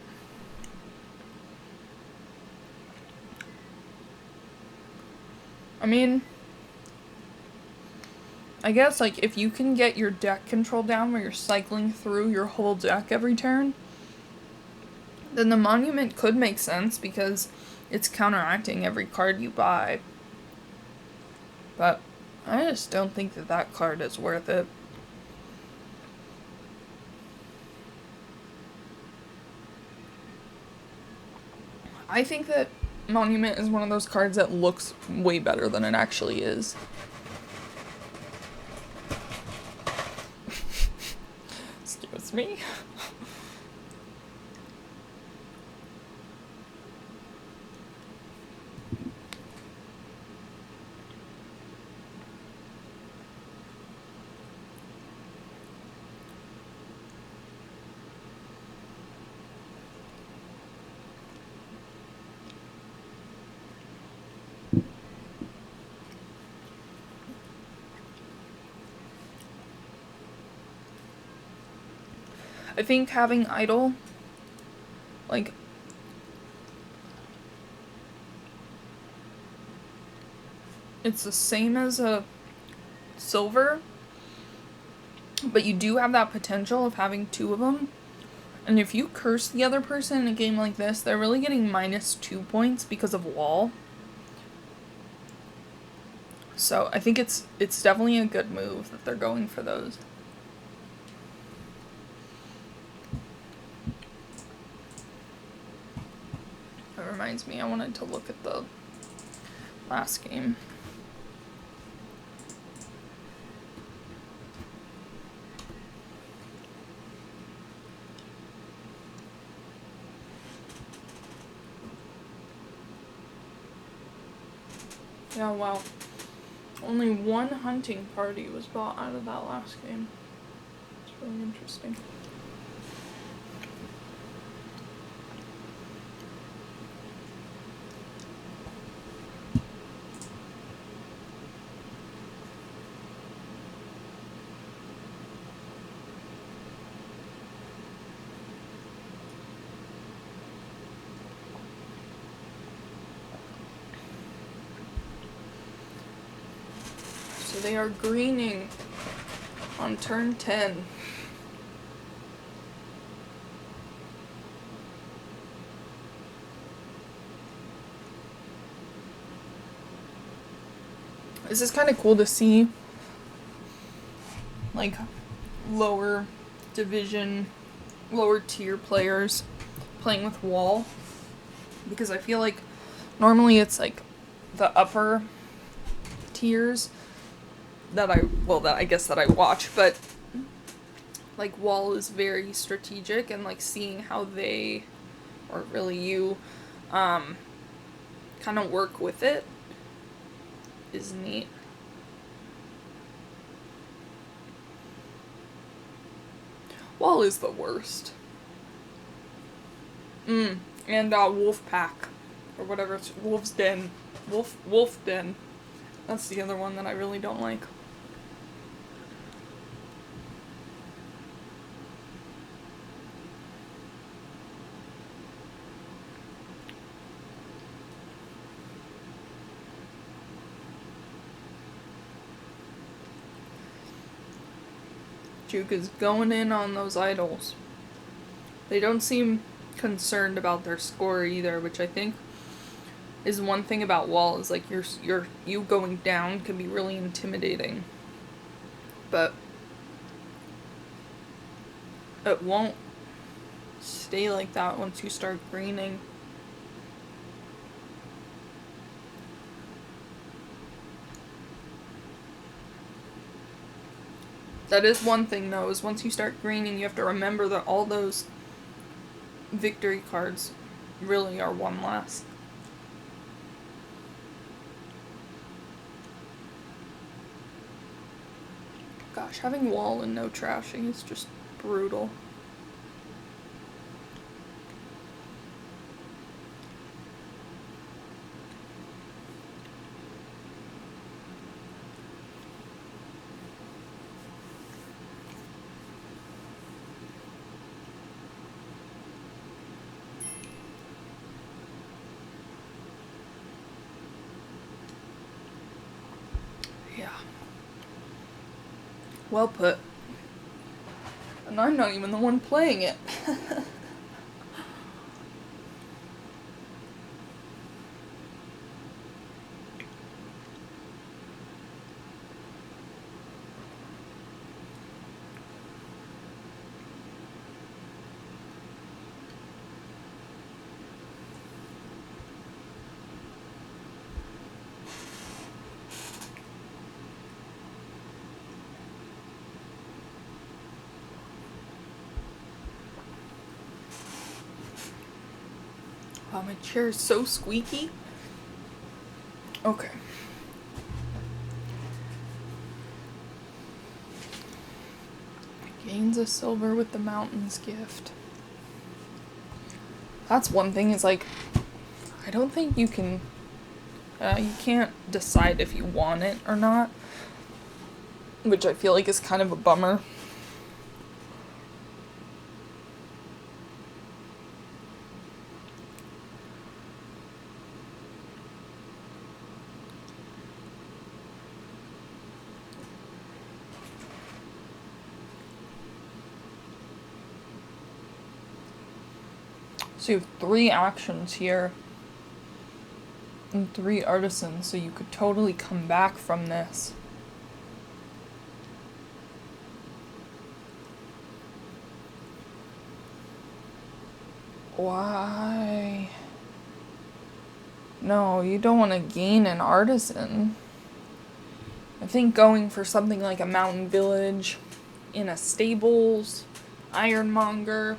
I mean, I guess, like, if you can get your deck control down where you're cycling through your whole deck every turn, then the monument could make sense because it's counteracting every card you buy. But I just don't think that that card is worth it. I think that Monument is one of those cards that looks way better than it actually is. Excuse me. I think having Idol, like, it's the same as a silver, but you do have that potential of having two of them. And if you curse the other person in a game like this, they're really getting -2 points because of wall. So I think it's definitely a good move that they're going for those. That reminds me, I wanted to look at the last game. Yeah, wow. Only one hunting party was bought out of that last game. It's really interesting. So they are greening on turn 10. This is kind of cool to see, like, lower division, lower tier players playing with wall, because I feel like normally it's like the upper tiers that I watch, but like wall is very strategic, and like seeing how they, or really you, kind of work with it is neat. Wall is the worst. And Wolf Pack, or whatever it's, Wolf's Den. Wolf Den. That's the other one that I really don't like. Juke is going in on those idols. They don't seem concerned about their score either, which I think is one thing about wall, is like you going down can be really intimidating. But it won't stay like that once you start greening. That is one thing, though, is once you start greening, you have to remember that all those victory cards really are one less. Gosh, having wall and no trashing is just brutal. Yeah. Well put. And I'm not even the one playing it. Wow, my chair is so squeaky. Okay. Gains a silver with the mountain's gift. That's one thing, is like, I don't think you can, you can't decide if you want it or not, which I feel like is kind of a bummer. So you have 3 actions here and 3 artisans, so you could totally come back from this. Why? No, you don't want to gain an artisan. I think going for something like a mountain village in a stables, ironmonger,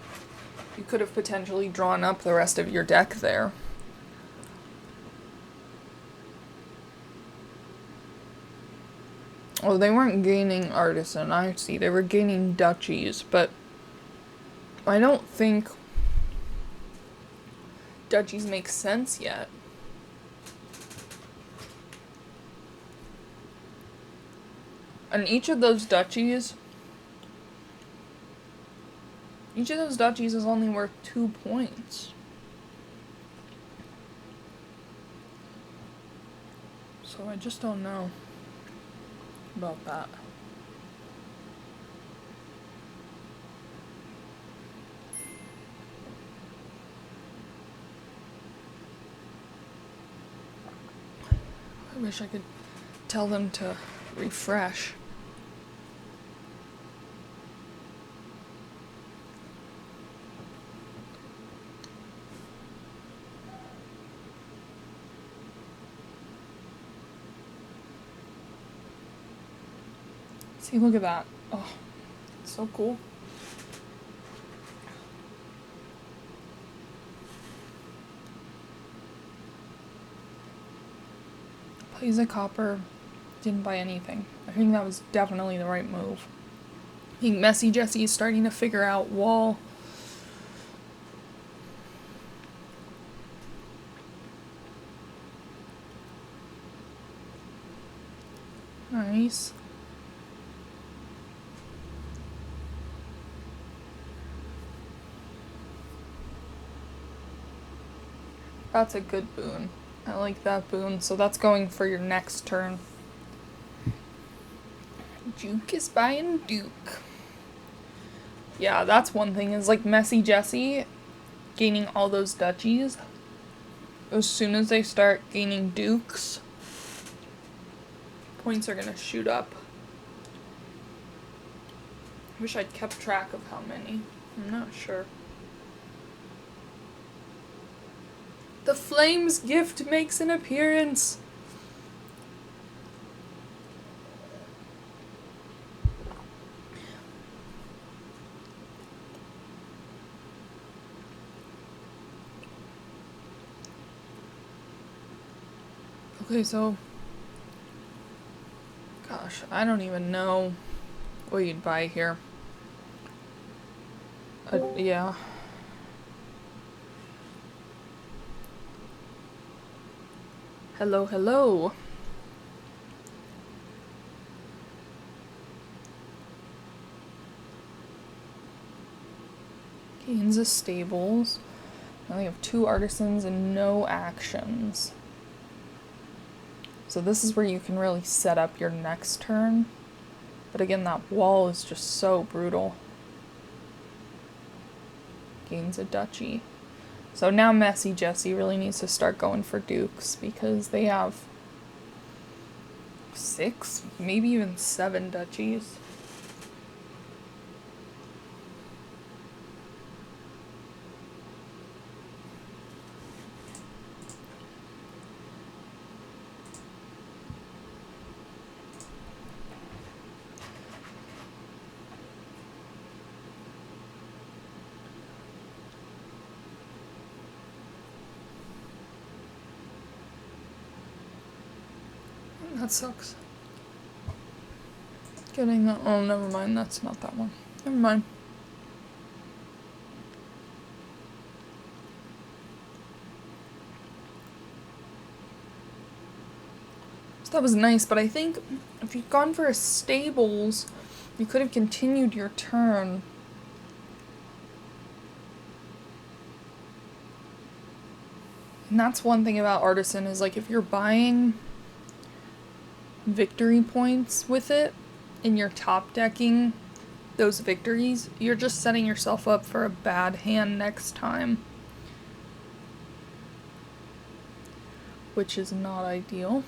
you could have potentially drawn up the rest of your deck there. Oh, they weren't gaining artisan, I see. They were gaining duchies, but I don't think duchies make sense yet. And each of those duchies is only worth 2 points. So I just don't know about that. I wish I could tell them to refresh. See, look at that. Oh, it's so cool. Plays a copper, didn't buy anything. I think that was definitely the right move. I think MessiJessi is starting to figure out wall. Nice. That's a good boon. I like that boon. So that's going for your next turn. Juke is buying Duke. Yeah, that's one thing, is like MessiJessi gaining all those duchies. As soon as they start gaining dukes, points are gonna shoot up. I wish I'd kept track of how many. I'm not sure. The Flame's gift makes an appearance. Okay, so... Gosh, I don't even know what you'd buy here. Yeah. Hello, hello. Gains of stables. Now we have 2 artisans and no actions. So this is where you can really set up your next turn. But again, that wall is just so brutal. Gains a duchy. So now MessiJessi really needs to start going for dukes because they have 6, maybe even 7 duchies. That sucks. Getting that. Oh, never mind. That's not that one. Never mind. So that was nice, but I think if you'd gone for a stables, you could have continued your turn. And that's one thing about artisan is like if you're buying victory points with it and you're top decking those victories, you're just setting yourself up for a bad hand next time, which is not ideal.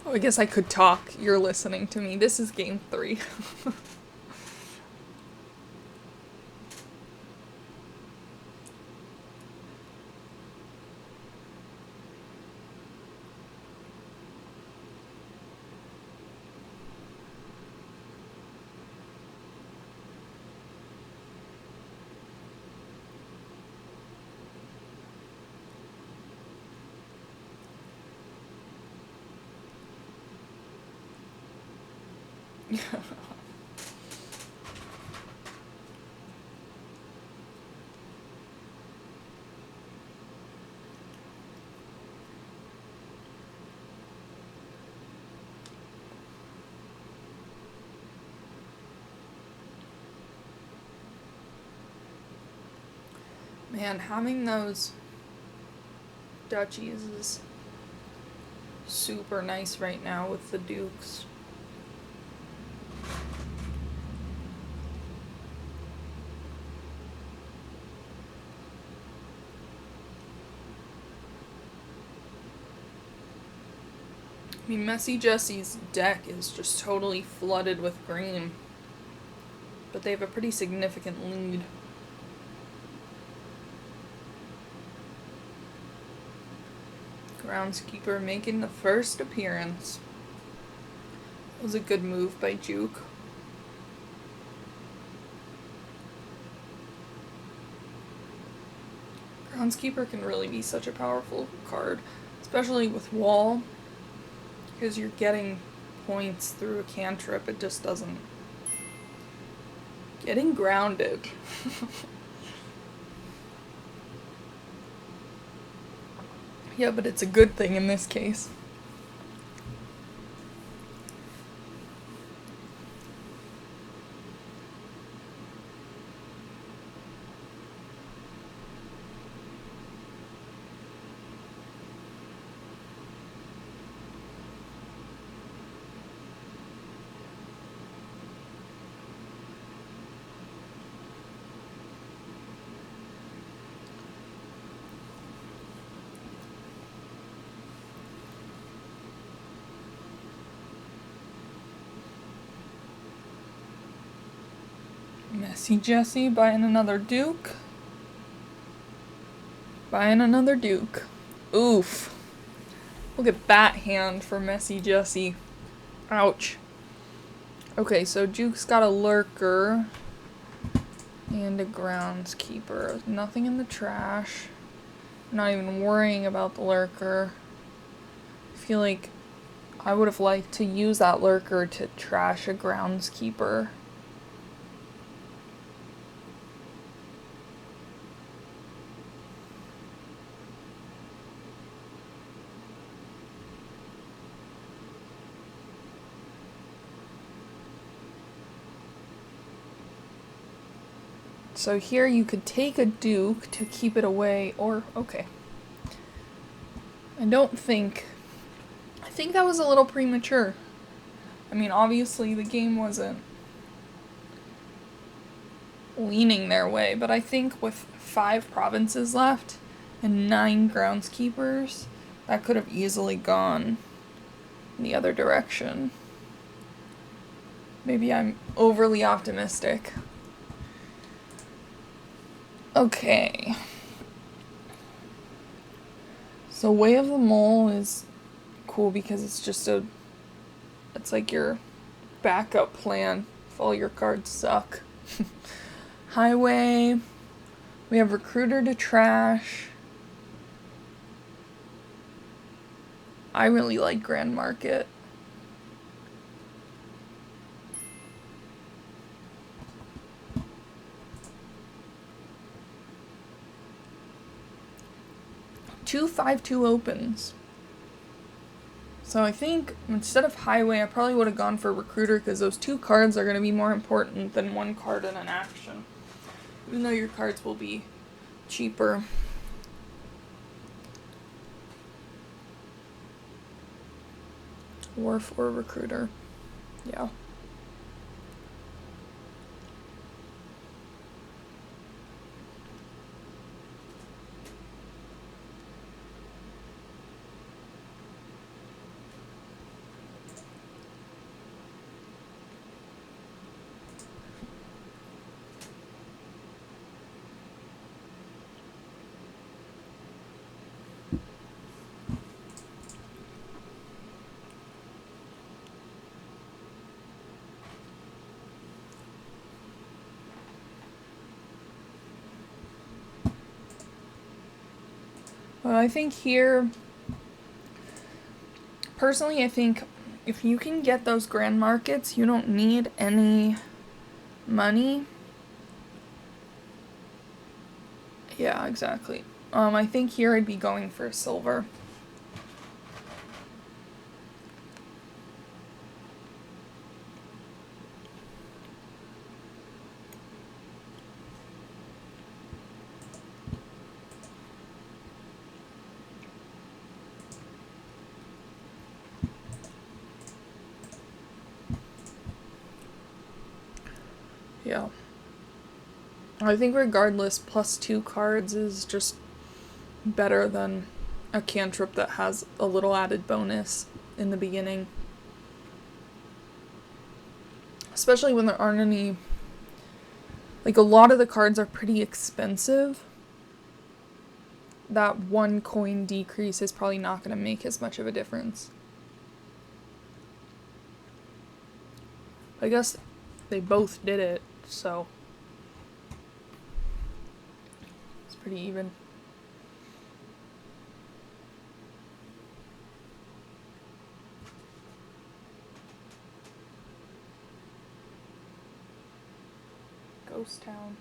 Oh, I guess I could talk. You're listening to me. This is game 3. Man, having those duchies is super nice right now with the dukes. I mean, MessiJessi's deck is just totally flooded with green, but they have a pretty significant lead. Groundskeeper making the first appearance. That was a good move by Juke. Groundskeeper can really be such a powerful card, especially with wall, because you're getting points through a cantrip. It just doesn't... Getting grounded. Yeah, but it's a good thing in this case. MessiJessi buying another Duke. Buying another Duke. Oof. Look at that hand for MessiJessi. Ouch. Okay, so Juke's got a lurker and a groundskeeper. Nothing in the trash. I'm not even worrying about the lurker. I feel like I would have liked to use that lurker to trash a groundskeeper. So here you could take a Duke to keep it away, or, okay. I think that was a little premature. I mean, obviously the game wasn't leaning their way, but I think with 5 provinces left and 9 groundskeepers, that could have easily gone the other direction. Maybe I'm overly optimistic. Okay. So Way of the Mole is cool because it's like your backup plan if all your cards suck. Highway. We have Recruiter to trash. I really like Grand Market. Two 5/2 opens. So I think instead of Highway, I probably would have gone for Recruiter because those 2 cards are going to be more important than 1 card in an action. Even though your cards will be cheaper. War for Recruiter. Yeah. Well, I think here, personally, I think if you can get those grand markets, you don't need any money. Yeah, exactly. I think here I'd be going for silver. Yeah. I think regardless, +2 cards is just better than a cantrip that has a little added bonus in the beginning. Especially when there aren't any... Like, a lot of the cards are pretty expensive. That 1 coin decrease is probably not going to make as much of a difference. I guess they both did it, so it's pretty even. Ghost Town.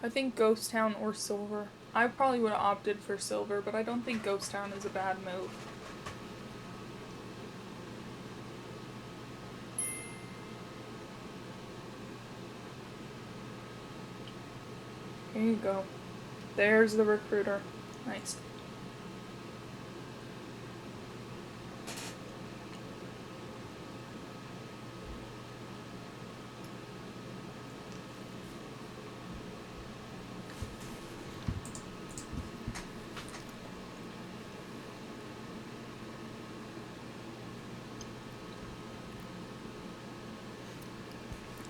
I think Ghost Town or silver. I probably would have opted for silver, but I don't think Ghost Town is a bad move. Here you go. There's the recruiter. Nice.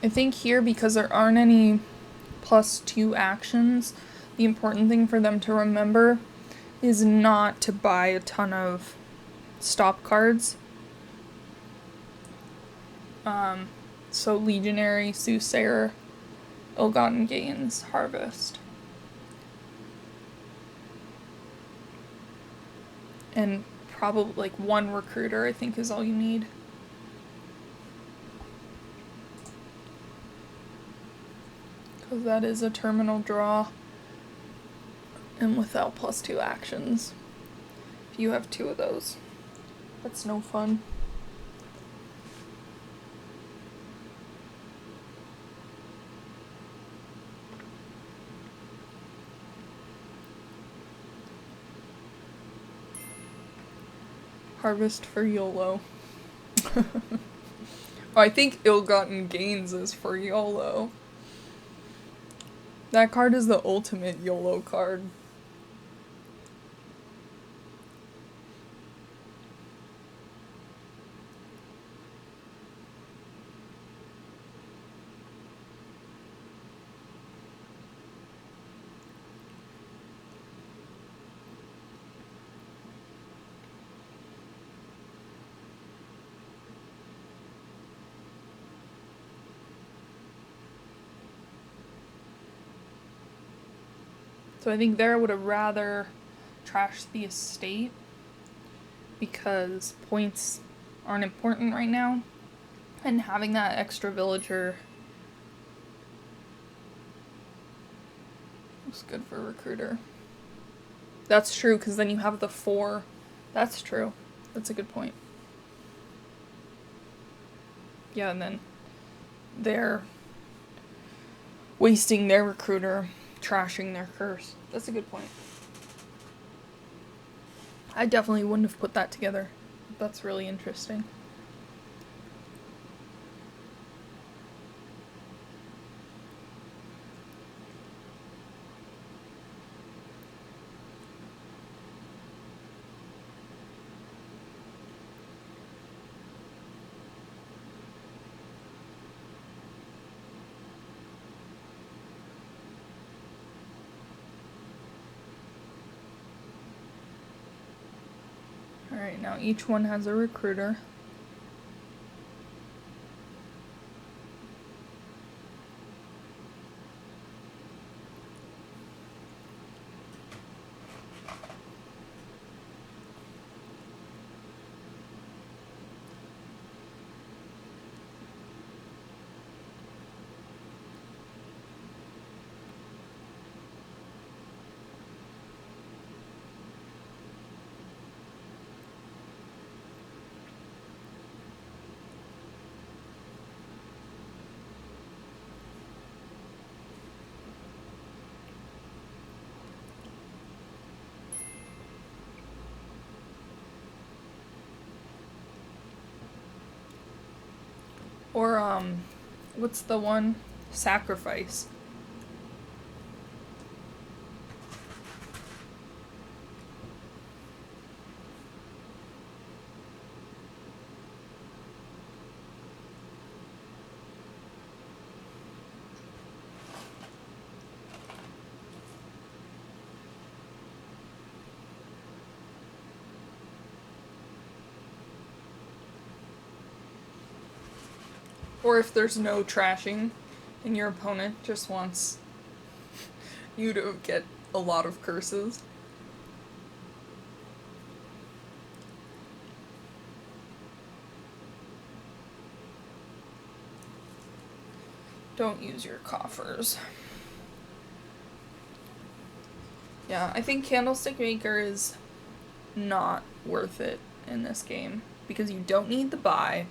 I think here, because there aren't any +2 actions, the important thing for them to remember is not to buy a ton of stop cards. So Legionary, Soothsayer, Ill-Gotten Gains, Harvest. And probably like one Recruiter, I think, is all you need. Because that is a terminal draw. And without +2 actions. If you have 2 of those, that's no fun. Harvest for YOLO. Oh, I think Ill-Gotten Gains is for YOLO. That card is the ultimate YOLO card. So I think there I would have rather trashed the estate because points aren't important right now. And having that extra villager was good for Recruiter. That's true, because then you have the 4. That's true. That's a good point. Yeah, and then they're wasting their Recruiter, trashing their curse. That's a good point. I definitely wouldn't have put that together. That's really interesting. Alright, now each one has a Recruiter. Or, what's the one? Sacrifice. Or if there's no trashing and your opponent just wants you to get a lot of curses. Don't use your coffers. Yeah, I think Candlestick Maker is not worth it in this game because you don't need the buy.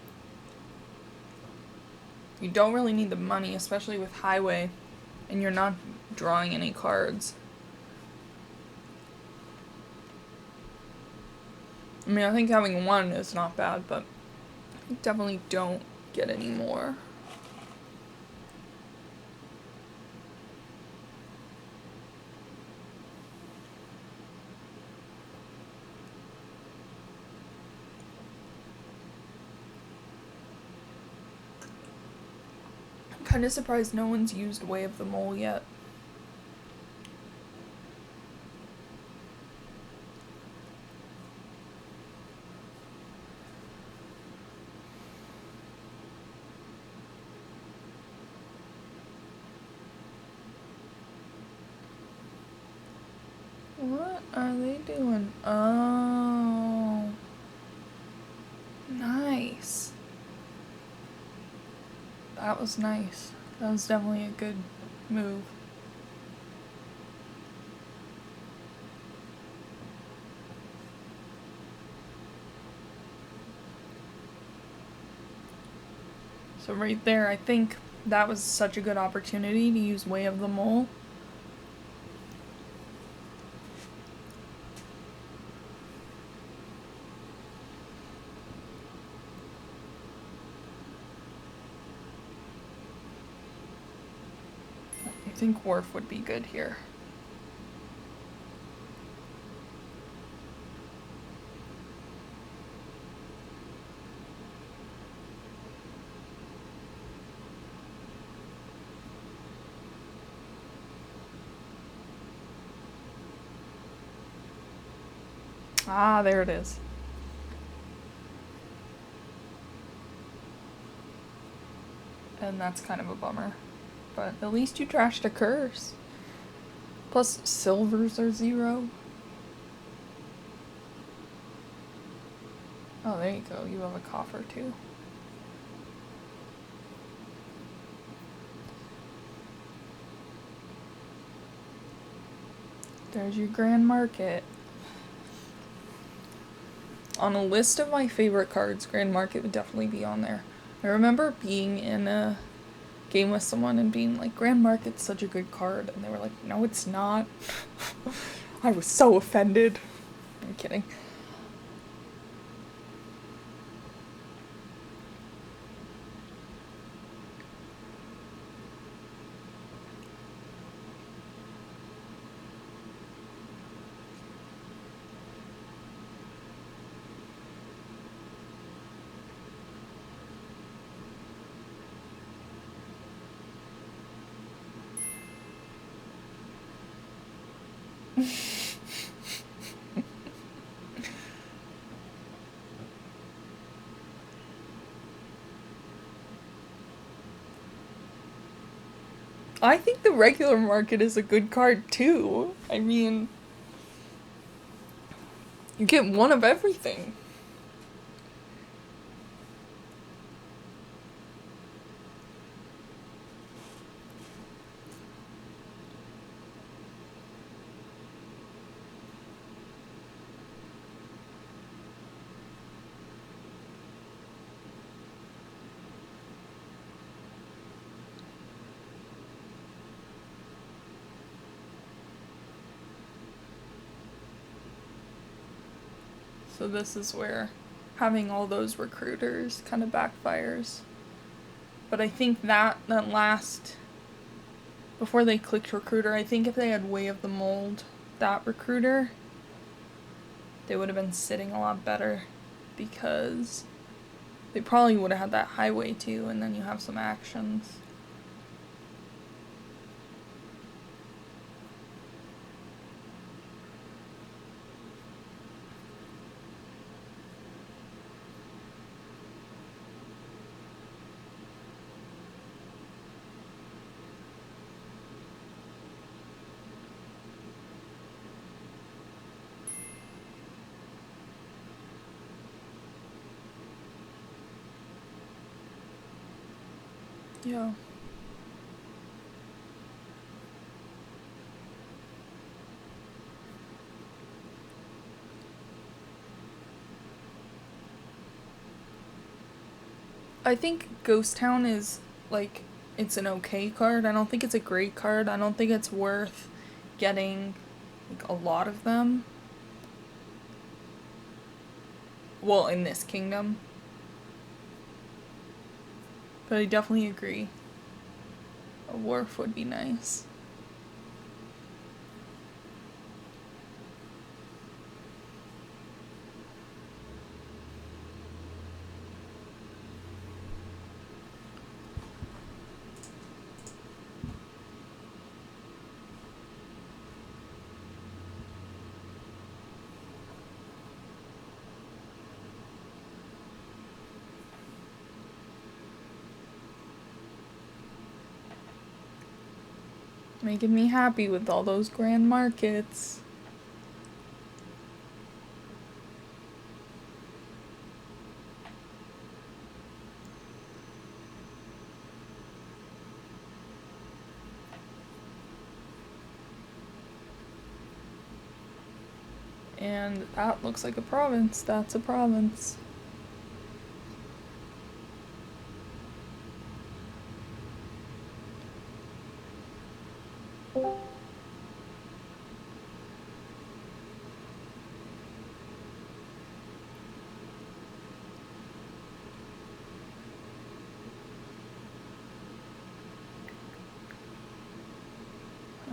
You don't really need the money, especially with Highway, and you're not drawing any cards. I mean, I think having 1 is not bad, but I definitely don't get any more. Kinda surprised no one's used Way of the Mole yet. What are they doing? Oh. Nice. That was nice. That was definitely a good move. So right there, I think that was such a good opportunity to use Way of the Mole. I think Wharf would be good here. Ah, there it is. And that's kind of a bummer. But at least you trashed a curse. Plus, silvers are 0. Oh, there you go. You have a coffer, too. There's your Grand Market. On a list of my favorite cards, Grand Market would definitely be on there. I remember being in a game with someone and being like, Grand Market's such a good card. And they were like, no, it's not. I was so offended. I'm kidding. I think the regular market is a good card too. I mean, you get one of everything. So this is where having all those recruiters kind of backfires. But I think that last, before they clicked recruiter, I think if they had Way of the Mold, that recruiter, they would have been sitting a lot better, because they probably would have had that highway too, and then you have some actions. Yeah. I think Ghost Town is, like, it's an okay card. I don't think it's a great card. I don't think it's worth getting, like, a lot of them. Well, in this kingdom. But I definitely agree. A wharf would be nice. Making me happy with all those grand markets. And that looks like a province. That's a province.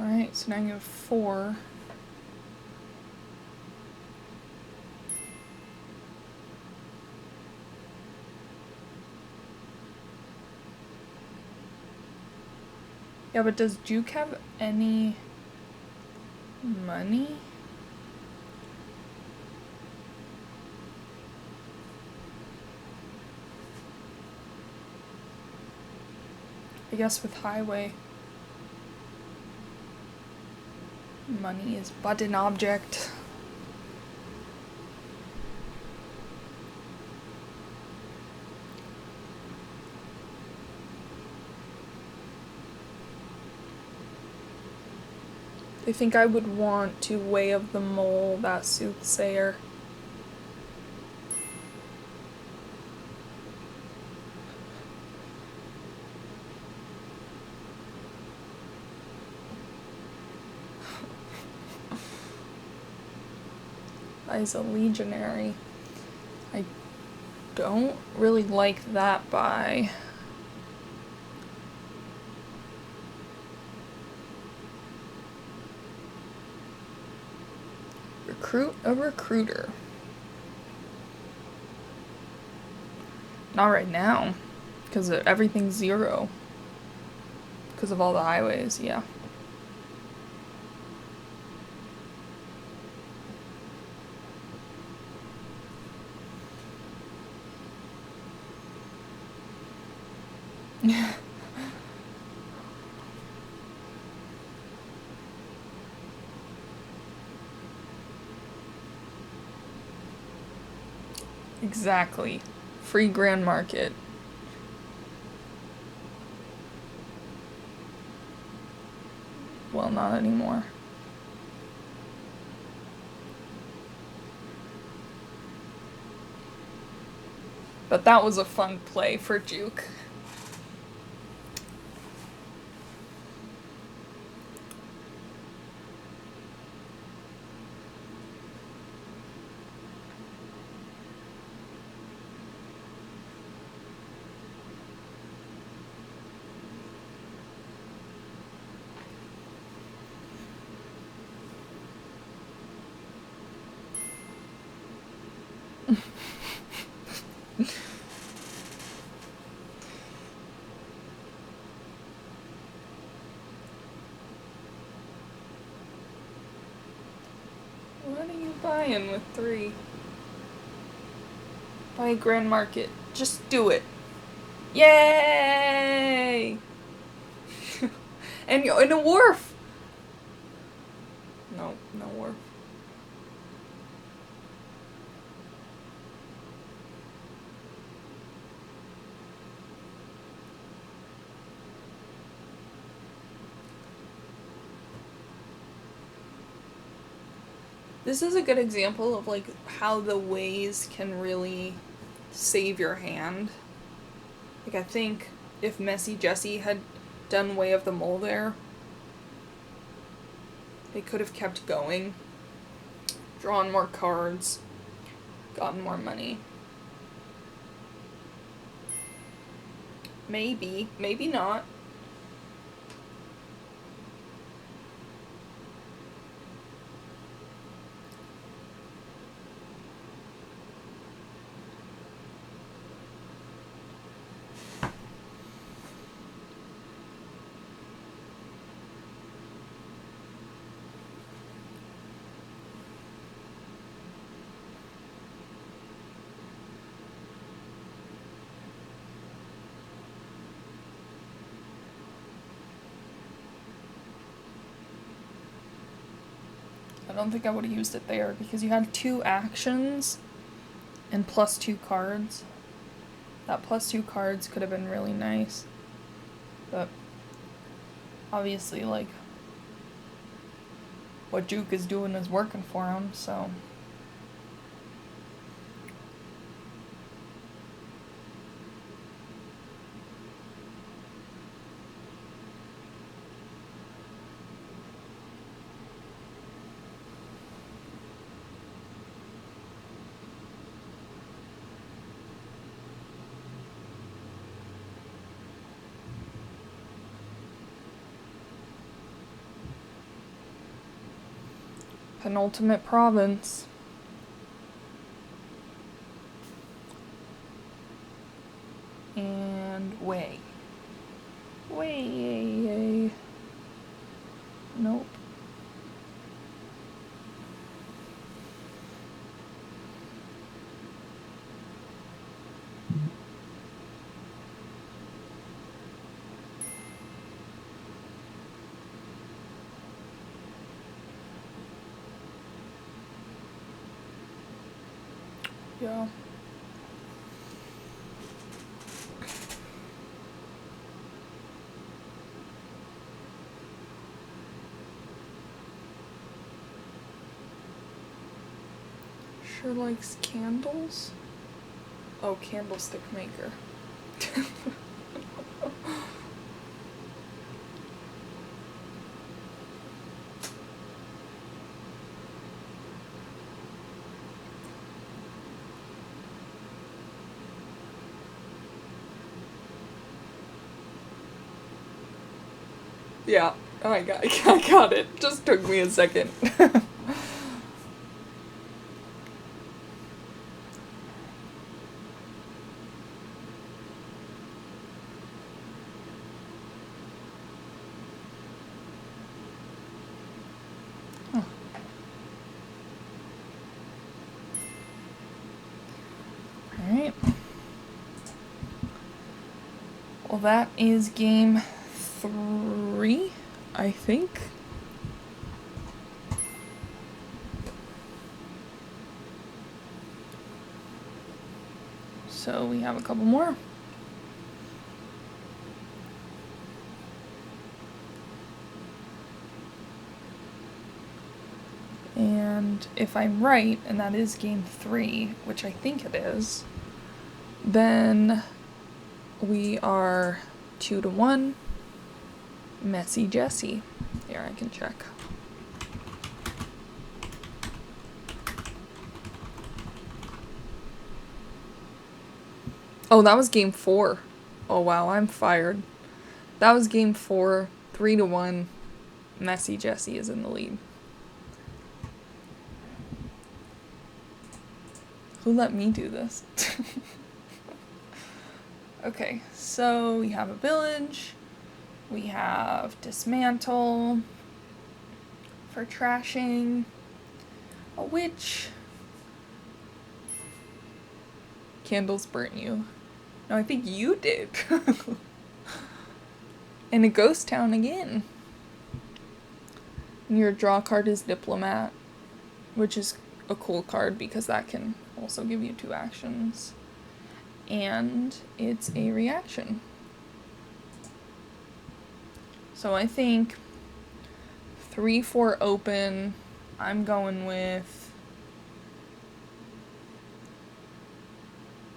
Alright, so now you have 4. Yeah, but does Juke have any money? I guess with highway, money is but an object. I think I would want to Way of the Mole, that soothsayer. As a legionary. I don't really like that buy. Recruit a recruiter. Not right now, because everything's 0. Because of all the highways, yeah. Exactly. Free grand market. Well, not anymore. But that was a fun play for Juke. What are you buying with 3? Buy a grand market. Just do it. Yay! and a wharf! No, no wharf. This is a good example of like how the ways can really save your hand. Like I think if MessiJessi had done Way of the Mole there, they could have kept going, drawn more cards, gotten more money. Maybe, maybe not. I don't think I would have used it there because you had 2 actions and +2 cards. That +2 cards could have been really nice. But obviously, like, what Juke is doing is working for him, so. Penultimate province. And way. Way. Nope. Yeah. Sure likes candles. Oh, candlestick maker. Yeah, I got it. Just took me a second. Huh. Alright. Well, that is game 3, I think. So we have a couple more. And if I'm right, and that is game 3, which I think it is, then we are 2-1. MessiJessi. Here, I can check. Oh, that was game 4. Oh wow, I'm fired. That was game 4, 3-1. MessiJessi is in the lead. Who let me do this? Okay, so we have a village. We have dismantle for trashing. A witch. Candles burnt you. No, I think you did. And a ghost town again. And your draw card is diplomat, which is a cool card because that can also give you 2 actions. And it's a reaction. So I think 3-4 open. I'm going with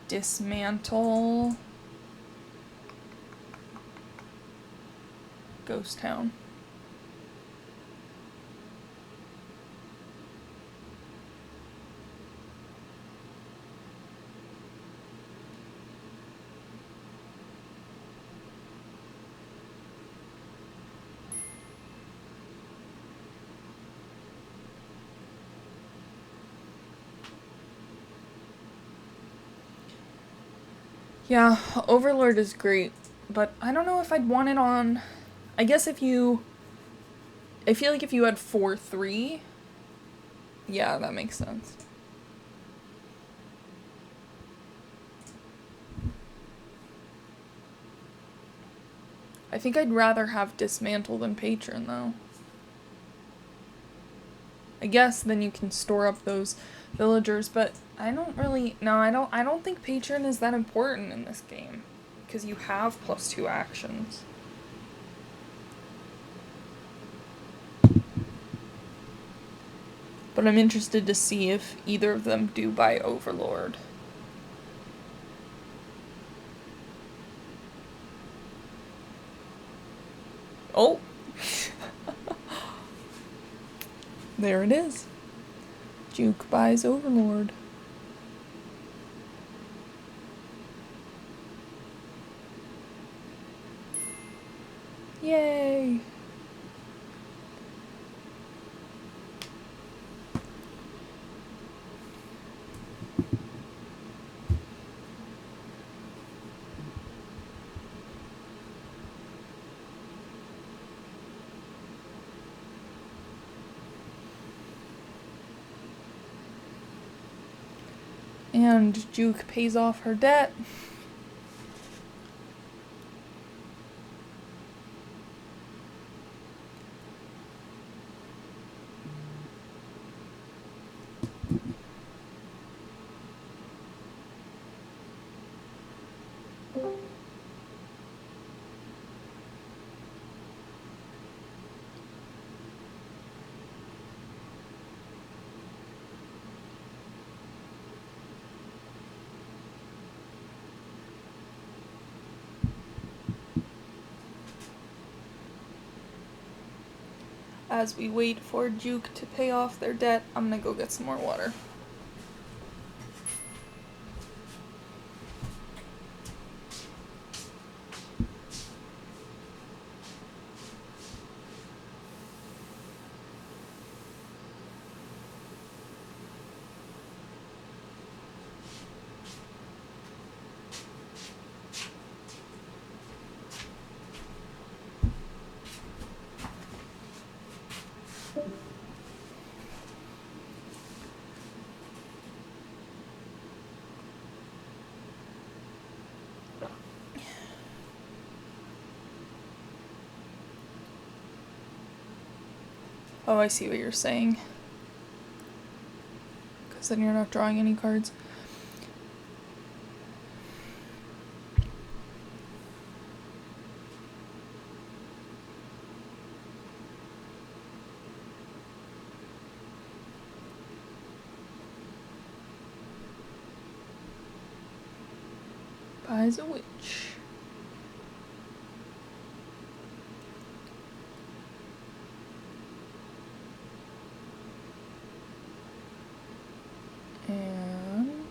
dismantle ghost town. Yeah, Overlord is great, but I don't know if I'd want it on. I guess I feel like if you had 4-3, yeah, that makes sense. I think I'd rather have dismantle than patron though. I guess then you can store up those villagers, but I don't think patron is that important in this game. Because you have +2 actions. But I'm interested to see if either of them do buy Overlord. Oh! There it is. Juke buys Overlord. Yay! And Juke pays off her debt. As we wait for Juke to pay off their debt, I'm gonna go get some more water. Oh, I see what you're saying. Because then you're not drawing any cards. Buys a witch. And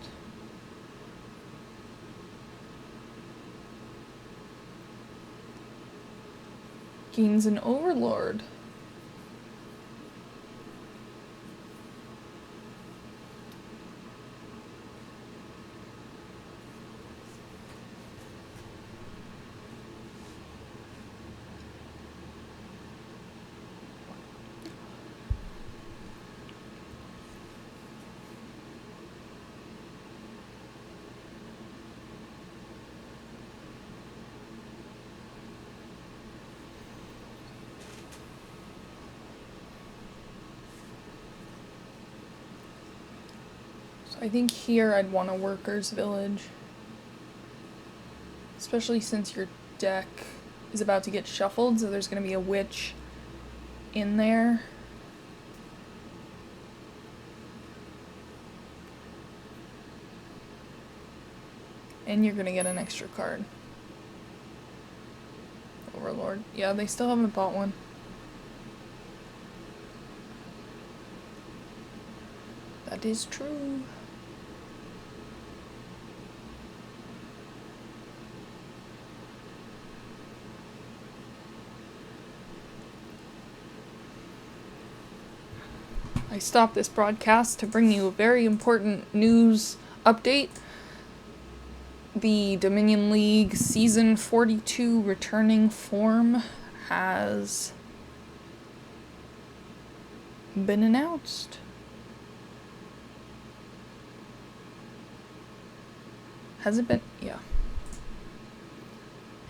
gains an Overlord. I think here I'd want a worker's village. Especially since your deck is about to get shuffled, so there's going to be a witch in there. And you're going to get an extra card. Overlord. Yeah, they still haven't bought one. That is true. I stopped this broadcast to bring you a very important news update. The Dominion League Season 42 returning form has been announced. Has it been? Yeah.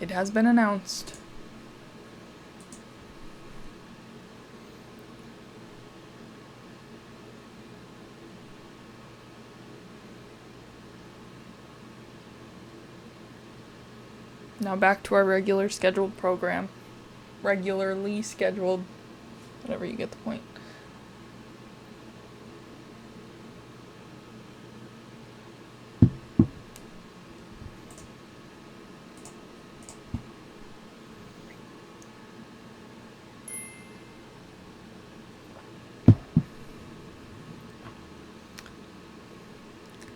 It has been announced. Now back to our regular scheduled program. Regularly scheduled. Whatever, you get the point.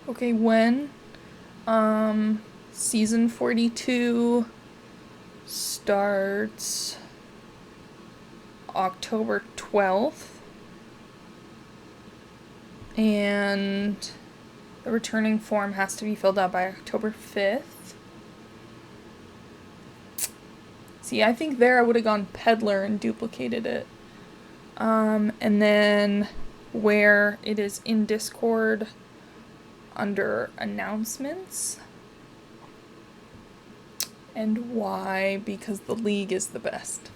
Okay, when season 42 starts October 12th, and the returning form has to be filled out by October 5th. See, I think there I would have gone Peddler and duplicated it. And then where it is in Discord under announcements. And why? Because the league is the best.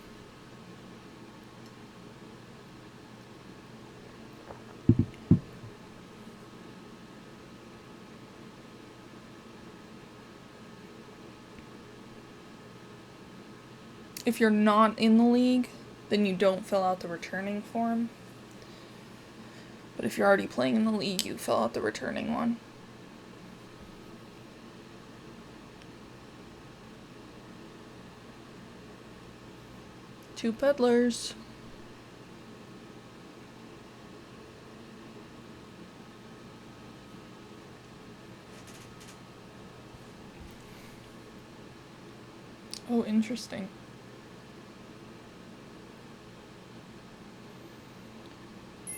If you're not in the league, then you don't fill out the returning form. But if you're already playing in the league, you fill out the returning one. Two peddlers. Oh, interesting.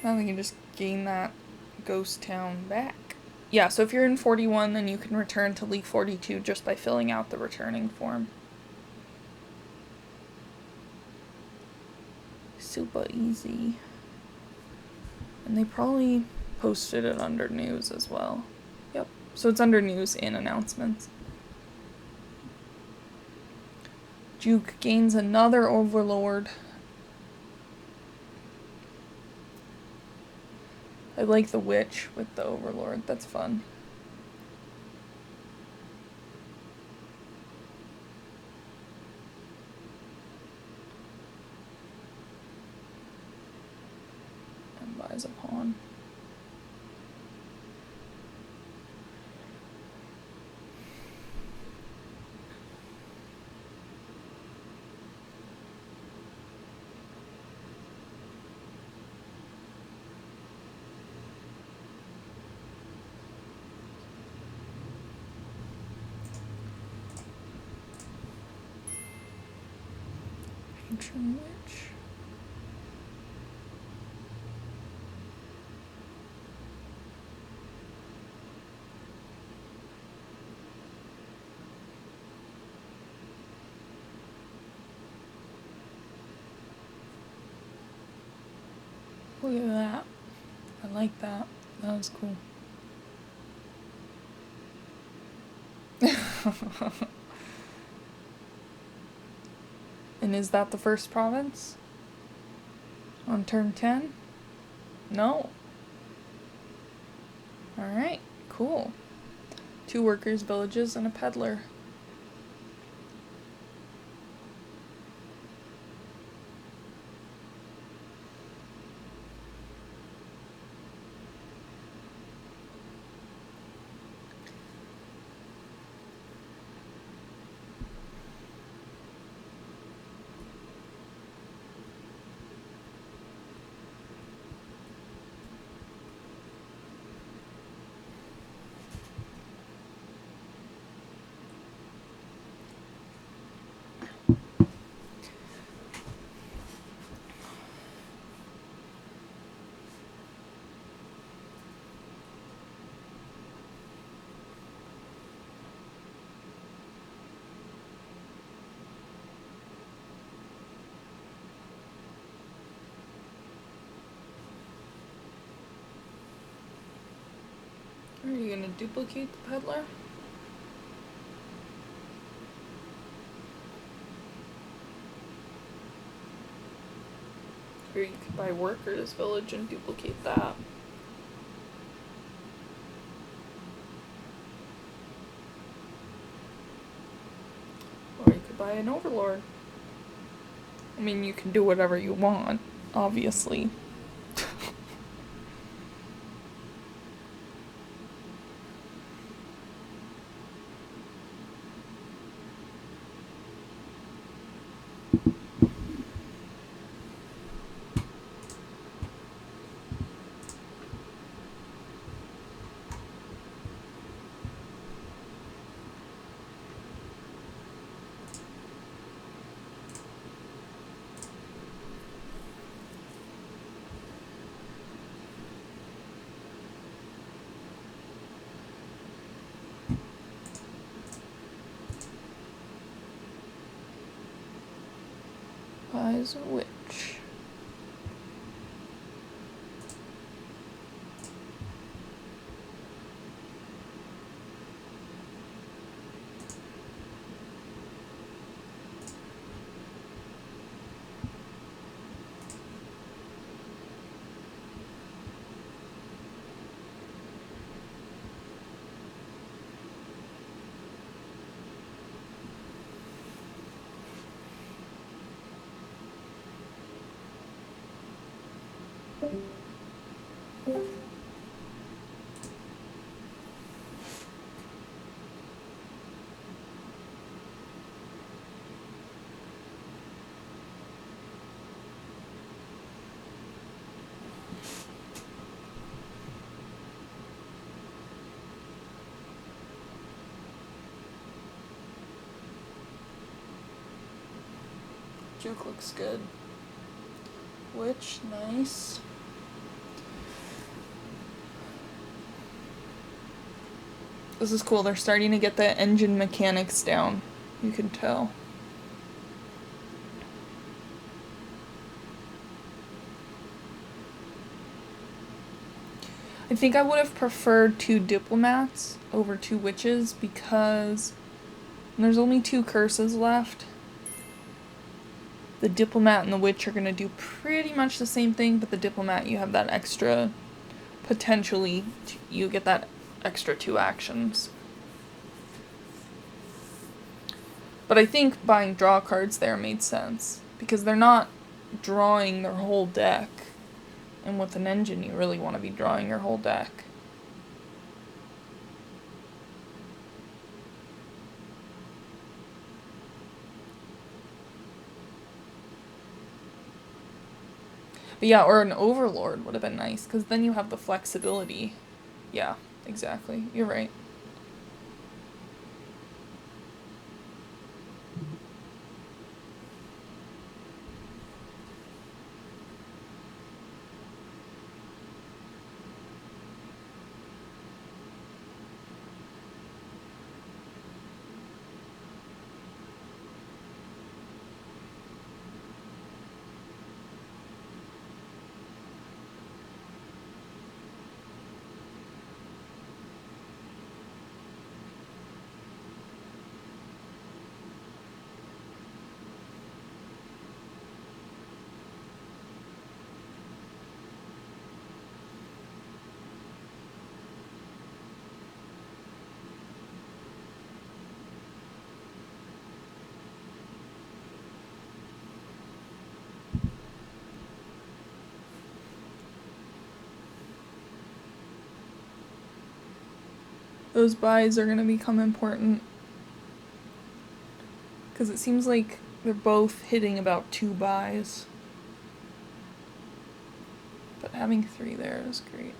Now we can just gain that ghost town back. Yeah, so if you're in 41, then you can return to League 42 just by filling out the returning form. Super easy. And they probably posted it under news as well. Yep, so it's under news in announcements. Juke gains another overlord. I like the witch with the overlord, that's fun. And buys a pawn. Patron witch. Look at that. I like that. That was cool. And is that the first province? On turn 10? No. Alright, cool. 2 workers' villages and a peddler. Are you gonna duplicate the peddler? Or you could buy workers' village and duplicate that. buy an overlord. I mean, you can do whatever you want, obviously. Buys a witch. Juke looks good. Witch, nice. This is cool. They're starting to get the engine mechanics down. You can tell. I think I would have preferred 2 diplomats over 2 witches because there's only 2 curses left. The diplomat and the witch are going to do pretty much the same thing, but the diplomat, you have that extra, potentially, you get that extra 2 actions. But I think buying draw cards there made sense, because they're not drawing their whole deck. And with an engine, you really want to be drawing your whole deck. But yeah, or an overlord would have been nice, because then you have the flexibility. Yeah, exactly. You're right. Those buys are going to become important. Because it seems like they're both hitting about 2 buys. But having 3 there is great.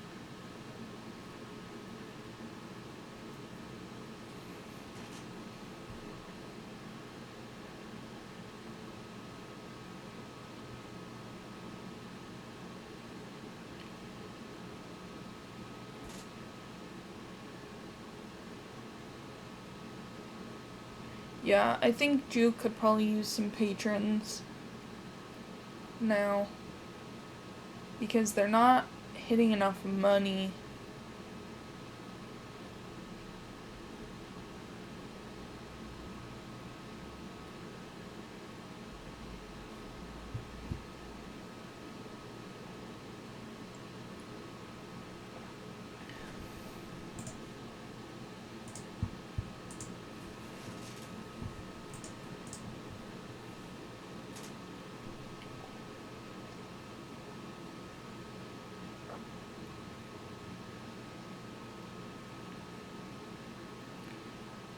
Yeah, I think Juke could probably use some patrons now, because they're not hitting enough money.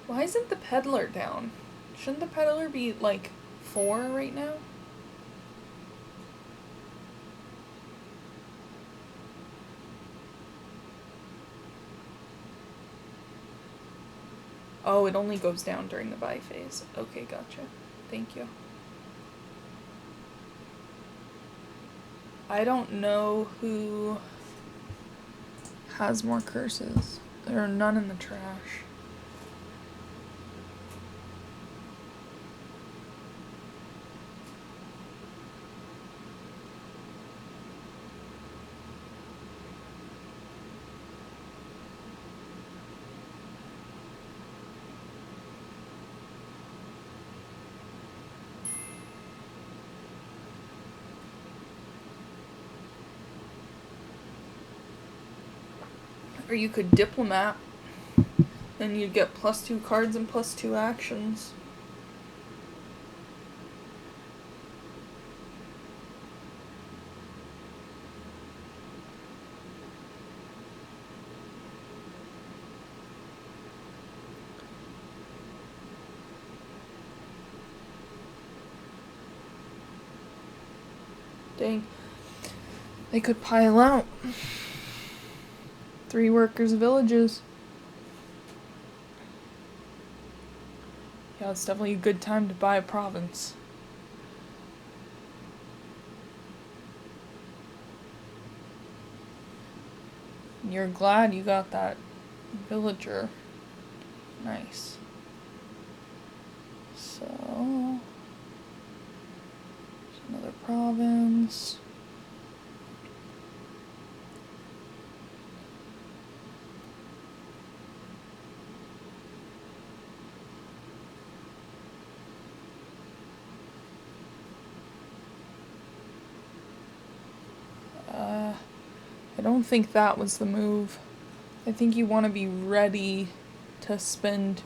Why isn't the peddler down? Shouldn't the peddler be, like, 4 right now? Oh, it only goes down during the buy phase. Okay, gotcha. Thank you. I don't know who has more curses. There are none in the trash. Or you could diplomat, and you'd get +2 cards and +2 actions. Dang. They could pile out. 3 workers' villages. Yeah, it's definitely a good time to buy a province. You're glad you got that villager. Nice. So, another province. I don't think that was the move. I think you want to be ready to spend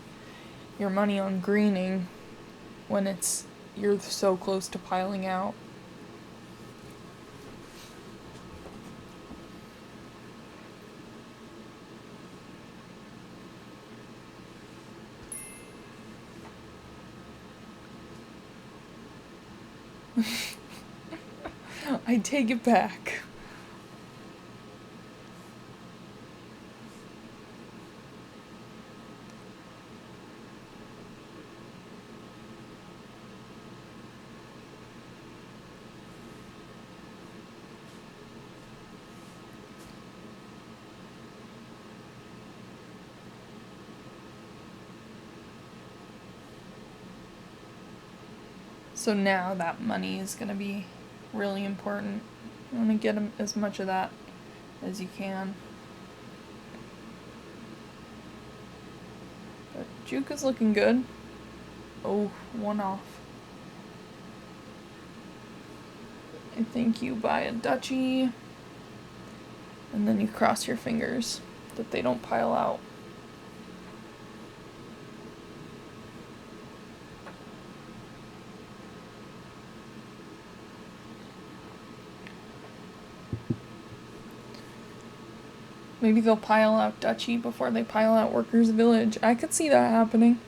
your money on greening when you're so close to piling out. I take it back. So now that money is going to be really important. You want to get as much of that as you can. But Juke is looking good. Oh, 1 off. I think you buy a duchy, and then you cross your fingers that they don't pile out. Maybe they'll pile out duchy before they pile out workers' village. I could see that happening.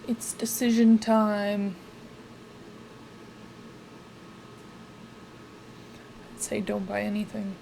It's decision time. I'd say don't buy anything.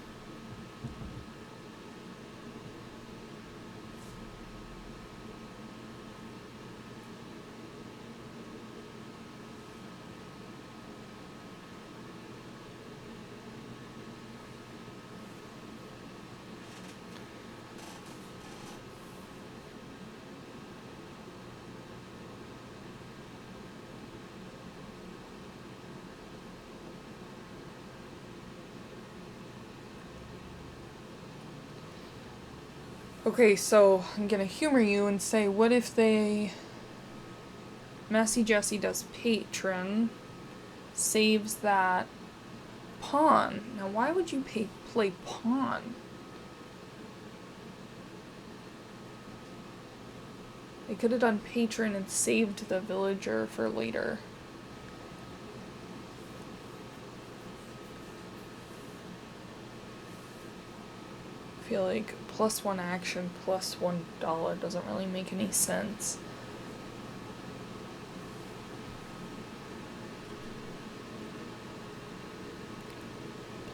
Okay, so I'm gonna humor you and say, what if MessiJessi does patron, saves that pawn. Now, why would you play pawn? They could have done patron and saved the villager for later. I feel like +1 action, +$1 doesn't really make any sense.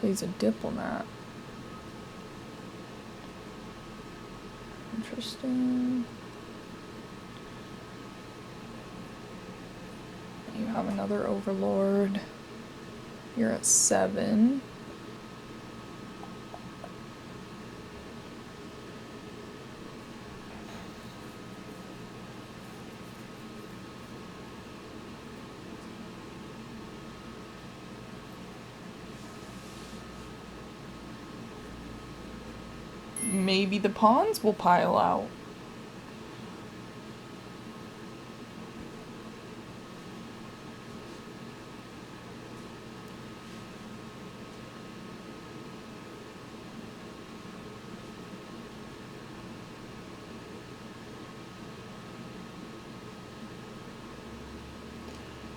Plays a diplomat. Interesting. You have another overlord. You're at 7. Maybe the pawns will pile out.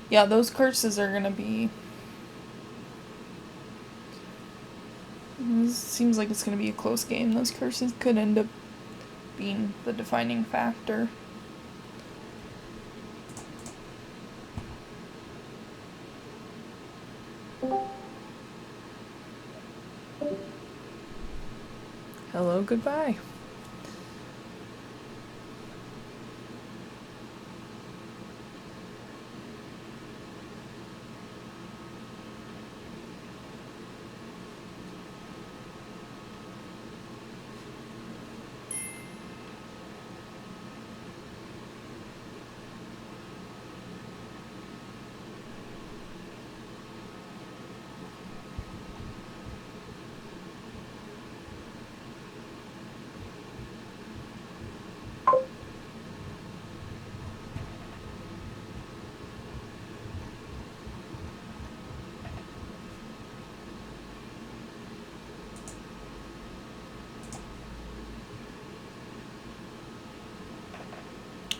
Yeah, those curses are gonna be... This seems like it's gonna be a close game. Those curses could end up being the defining factor. Hello, goodbye.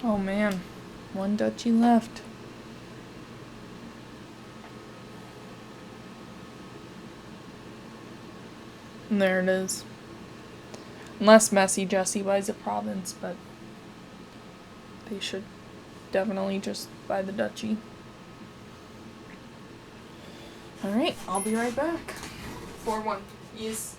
Oh man, one duchy left. And there it is. Unless MessiJessi buys a province, but they should definitely just buy the duchy. Alright, I'll be right back. 4-1. Yes.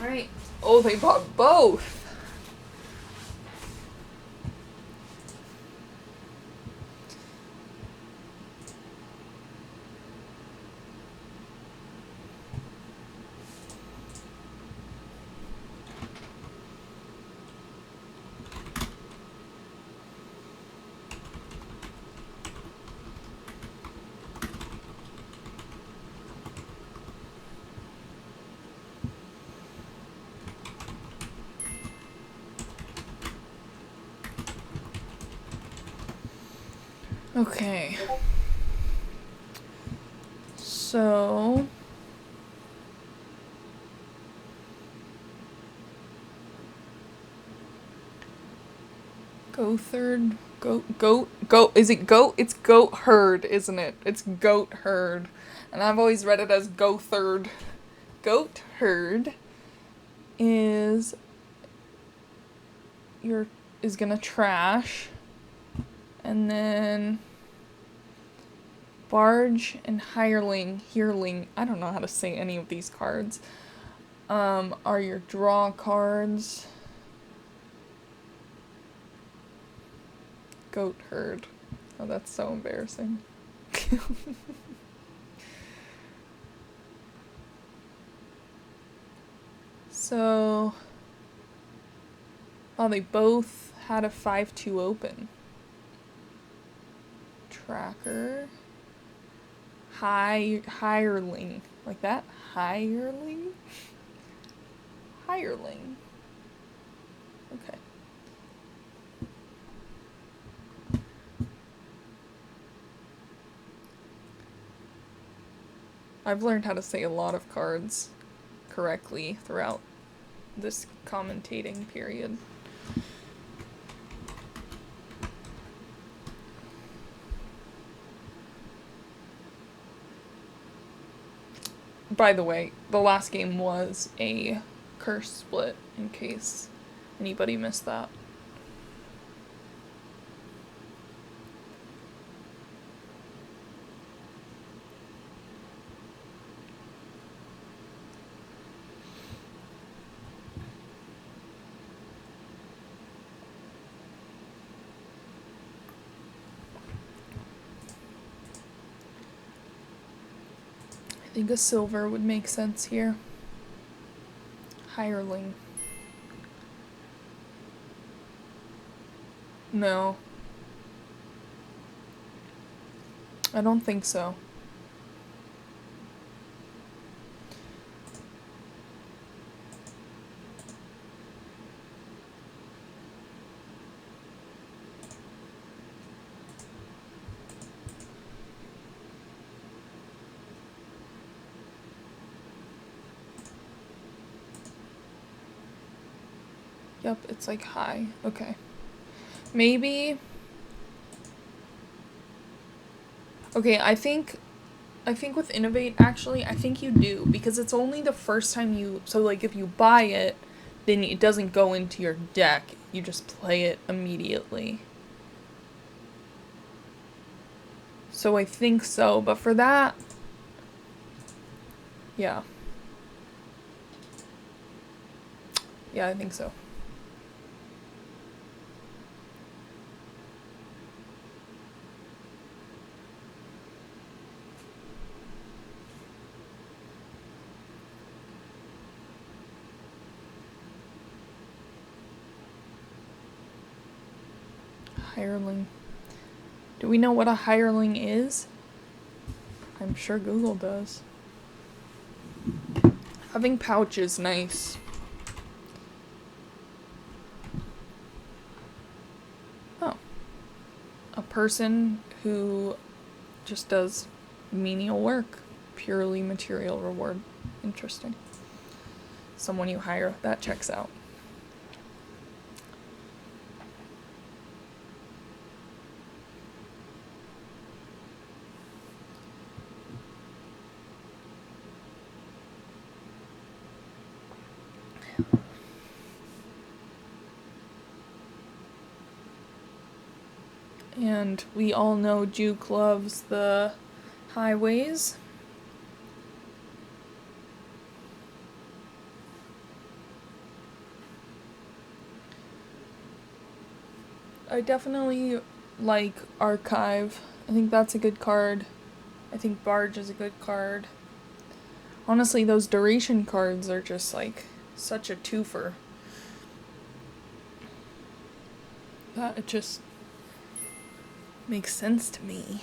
Alright. Oh, they bought both! Okay. So... Go third. Goat. Is it goat? It's goat herd, isn't it? It's goat herd. And I've always read it as go third. Goat herd is gonna trash. And then barge and hearling, I don't know how to say any of these cards, are your draw cards. Goat herd. Oh, that's so embarrassing. So, oh, they both had a 5-2 open. Tracker. Hireling. Like that? Hireling? Hireling. Okay. I've learned how to say a lot of cards correctly throughout this commentating period. By the way, the last game was a curse split, in case anybody missed that. I think a silver would make sense here. Hireling. No. I don't think so. Yep, it's like high. Okay. Maybe. Okay, I think with Innovate, actually, I think you do, because it's only the first time you, so like if you buy it, then it doesn't go into your deck, you just play it immediately. So I think so, but for that, yeah. Yeah, I think so. Hireling. Do we know what a hireling is? I'm sure Google does. Having pouch is nice. Oh. A person who just does menial work. Purely material reward. Interesting. Someone you hire, that checks out. And we all know Juke loves the highways. I definitely like Archive. I think that's a good card. I think Barge is a good card. Honestly, those duration cards are just like such a twofer. That it just makes sense to me.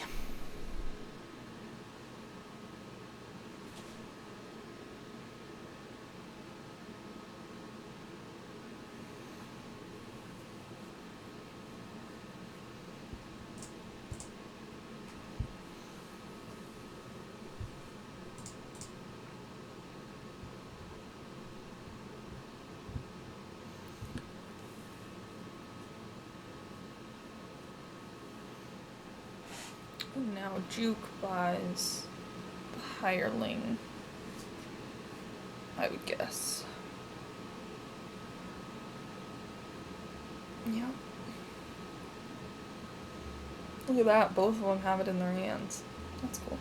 And now Juke buys the hireling, I would guess. Yeah. Look at that, both of them have it in their hands. That's cool.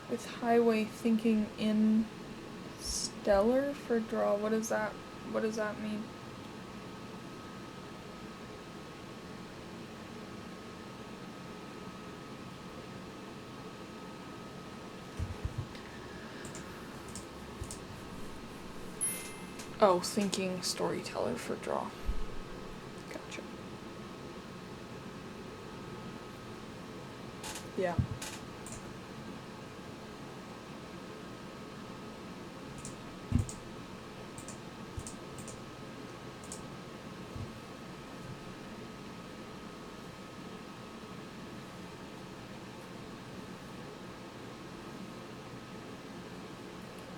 With highway thinking in stellar for draw, what does that mean? Oh, thinking storyteller for draw. Gotcha. Yeah.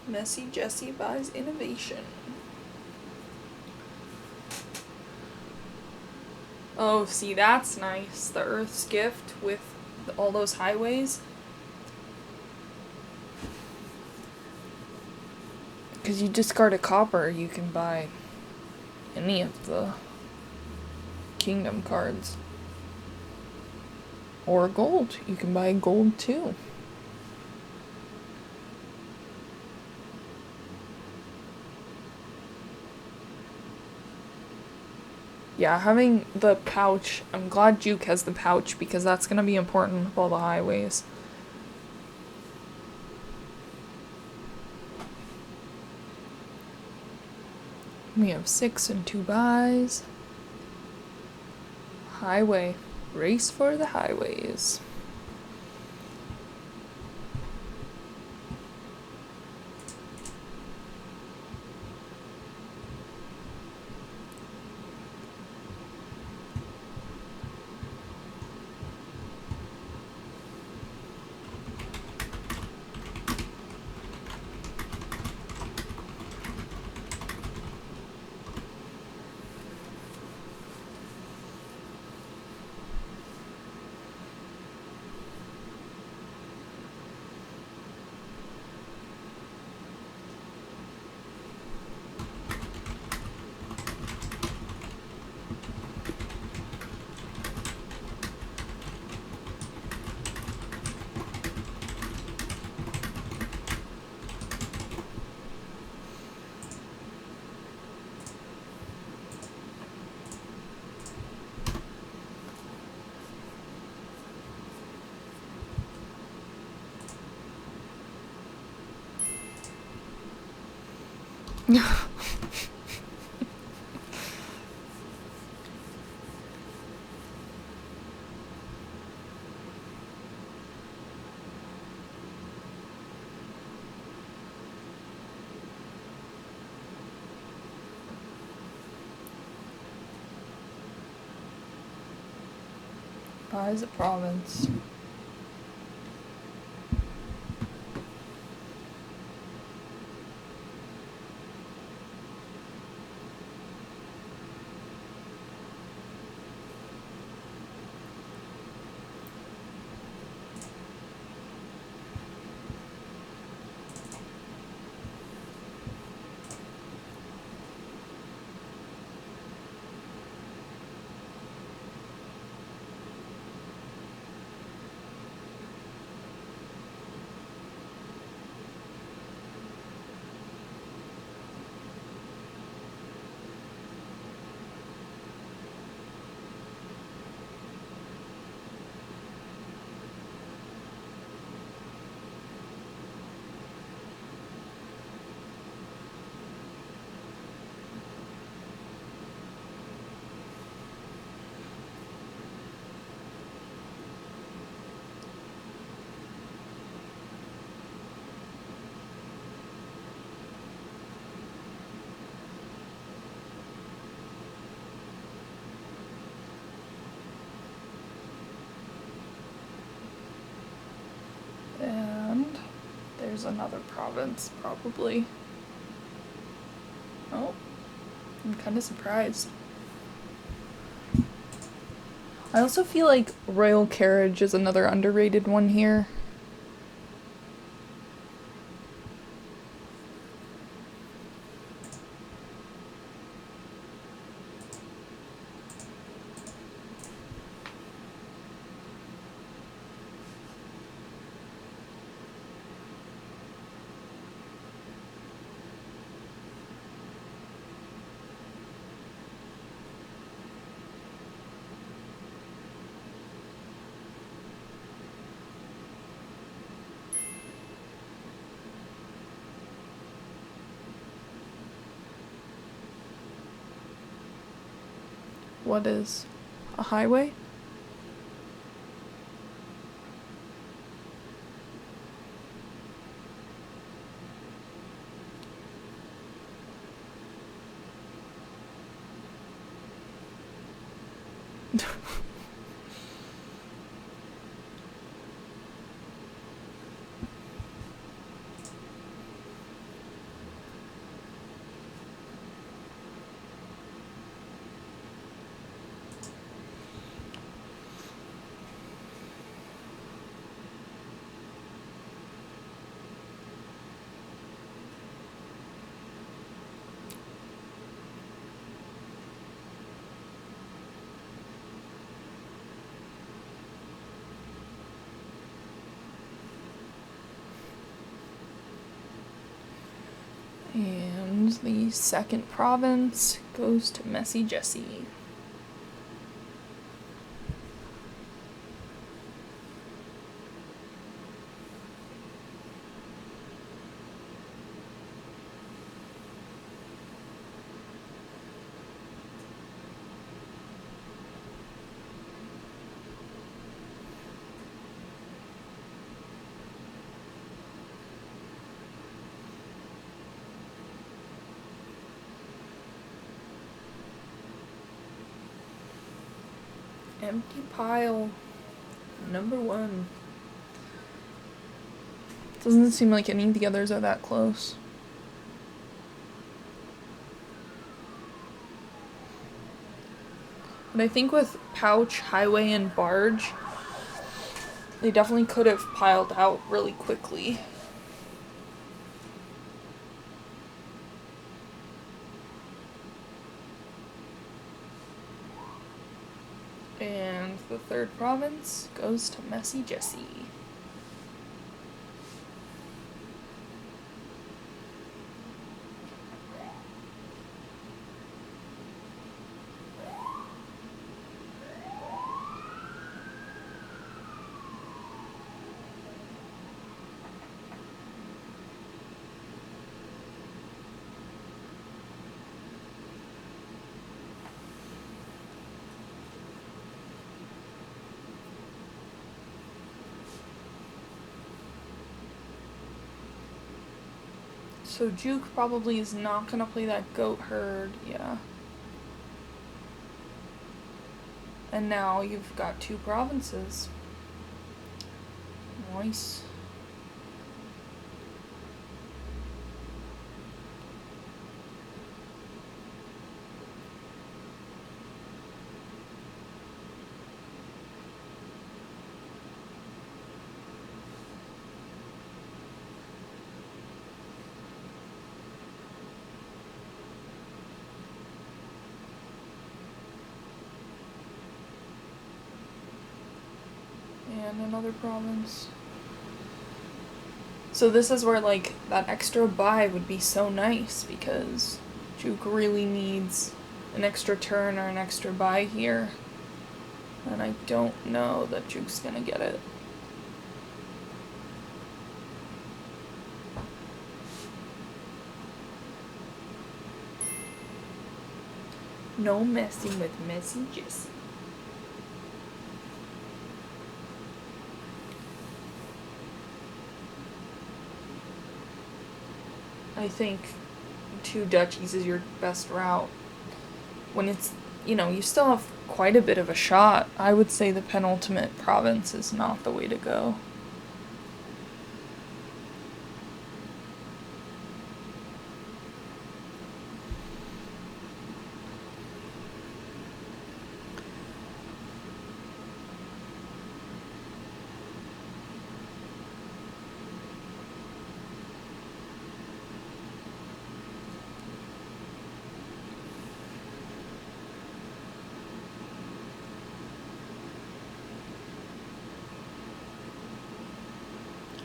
MessiJessi buys innovation. Oh, see, that's nice. The Earth's Gift with all those highways. Because you discard a copper, you can buy any of the kingdom cards. Or gold. You can buy gold too. Yeah, having the pouch, I'm glad Juke has the pouch because that's going to be important with all the highways. We have 6 and 2 buys. Highway. Race for the highways. Buys a province. there's another province, probably. Oh, I'm kind of surprised. I also feel like royal carriage is another underrated one here. What is a highway? And the second province goes to MessiJessi. Empty pile. Number 1. Doesn't seem like any of the others are that close. But I think with pouch, highway, and barge, they definitely could have piled out really quickly. And the third province goes to MessiJessi. So Juke probably is not gonna play that goat herd, yeah. And now you've got 2 provinces. Nice. And another province. So this is where, like, that extra buy would be so nice, because Juke really needs an extra turn or an extra buy here. And I don't know that Juke's gonna get it. No messing with MessiJessi. I think 2 duchies is your best route. When it's, you know, you still have quite a bit of a shot, I would say the penultimate province is not the way to go.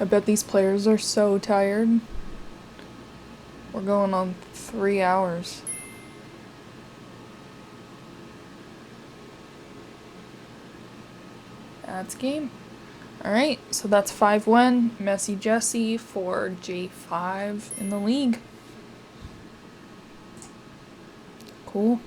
I bet these players are so tired. We're going on 3 hours. That's game. Alright, so that's 5-1. MessiJessi for J5 in the league. Cool.